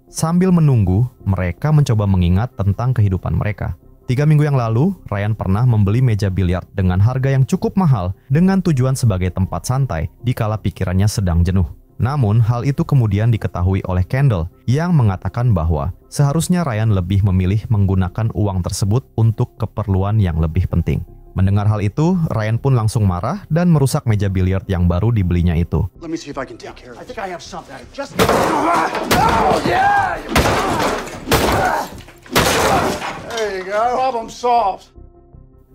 Sambil menunggu, mereka mencoba mengingat tentang kehidupan mereka. 3 minggu yang lalu, Ryan pernah membeli meja biliar dengan harga yang cukup mahal dengan tujuan sebagai tempat santai dikala pikirannya sedang jenuh. Namun, hal itu kemudian diketahui oleh Kendall yang mengatakan bahwa seharusnya Ryan lebih memilih menggunakan uang tersebut untuk keperluan yang lebih penting. Mendengar hal itu, Ryan pun langsung marah dan merusak meja biliar yang baru dibelinya itu. Let me see if I can take care of I it. think I have something. Just There you go. Problem solved.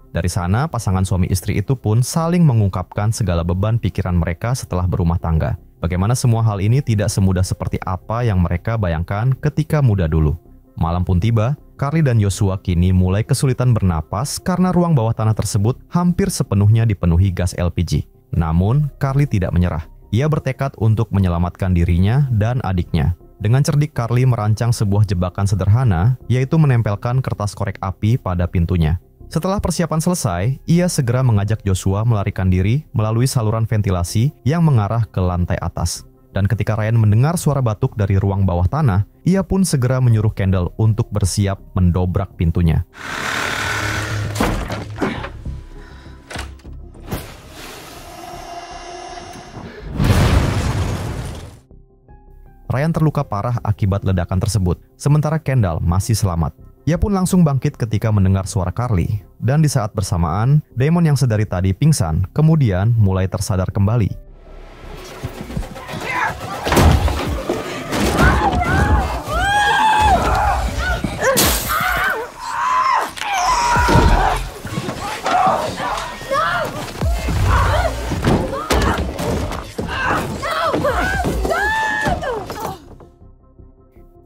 Dari sana, pasangan suami istri itu pun saling mengungkapkan segala beban pikiran mereka setelah berumah tangga. Bagaimana semua hal ini tidak semudah seperti apa yang mereka bayangkan ketika muda dulu. Malam pun tiba, Carly dan Joshua kini mulai kesulitan bernapas karena ruang bawah tanah tersebut hampir sepenuhnya dipenuhi gas LPG. Namun, Carly tidak menyerah. Ia bertekad untuk menyelamatkan dirinya dan adiknya. Dengan cerdik, Carly merancang sebuah jebakan sederhana, yaitu menempelkan kertas korek api pada pintunya. Setelah persiapan selesai, ia segera mengajak Joshua melarikan diri melalui saluran ventilasi yang mengarah ke lantai atas. Dan ketika Ryan mendengar suara batuk dari ruang bawah tanah, ia pun segera menyuruh Kendall untuk bersiap mendobrak pintunya. Ryan terluka parah akibat ledakan tersebut, sementara Kendall masih selamat. Ia pun langsung bangkit ketika mendengar suara Carly, dan di saat bersamaan, Damon yang sedari tadi pingsan, kemudian mulai tersadar kembali.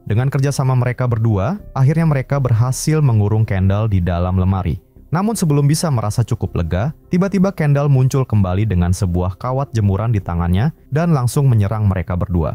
Dengan kerjasama mereka berdua, akhirnya mereka berhasil mengurung Kendall di dalam lemari. Namun sebelum bisa merasa cukup lega, tiba-tiba Kendall muncul kembali dengan sebuah kawat jemuran di tangannya dan langsung menyerang mereka berdua.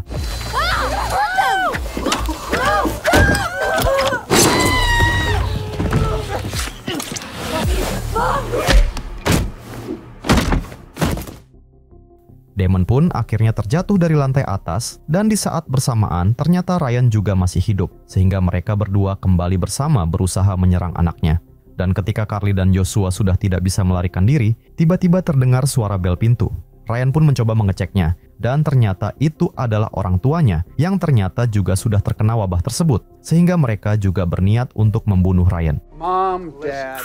Damon pun akhirnya terjatuh dari lantai atas, dan di saat bersamaan ternyata Ryan juga masih hidup, sehingga mereka berdua kembali bersama berusaha menyerang anaknya. Dan ketika Carly dan Joshua sudah tidak bisa melarikan diri, tiba-tiba terdengar suara bel pintu. Ryan pun mencoba mengeceknya, dan ternyata itu adalah orang tuanya yang ternyata juga sudah terkena wabah tersebut, sehingga mereka juga berniat untuk membunuh Ryan. Mom, Dad.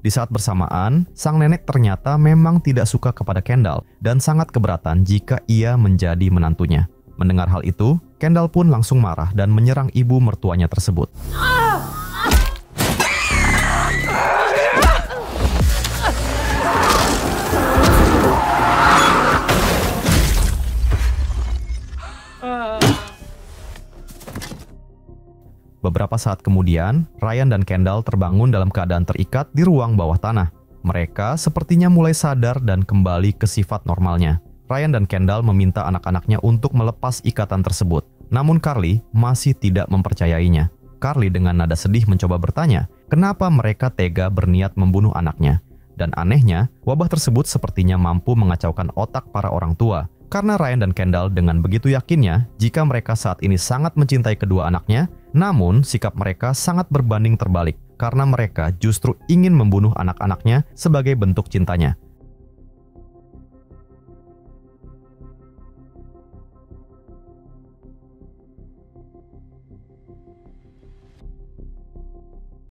Di saat bersamaan, sang nenek ternyata memang tidak suka kepada Kendall dan sangat keberatan jika ia menjadi menantunya. Mendengar hal itu, Kendall pun langsung marah dan menyerang ibu mertuanya tersebut. Beberapa saat kemudian, Ryan dan Kendall terbangun dalam keadaan terikat di ruang bawah tanah. Mereka sepertinya mulai sadar dan kembali ke sifat normalnya. Ryan dan Kendall meminta anak-anaknya untuk melepas ikatan tersebut. Namun Carly masih tidak mempercayainya. Carly dengan nada sedih mencoba bertanya, kenapa mereka tega berniat membunuh anaknya. Dan anehnya, wabah tersebut sepertinya mampu mengacaukan otak para orang tua. Karena Ryan dan Kendall dengan begitu yakinnya jika mereka saat ini sangat mencintai kedua anaknya, namun sikap mereka sangat berbanding terbalik karena mereka justru ingin membunuh anak-anaknya sebagai bentuk cintanya.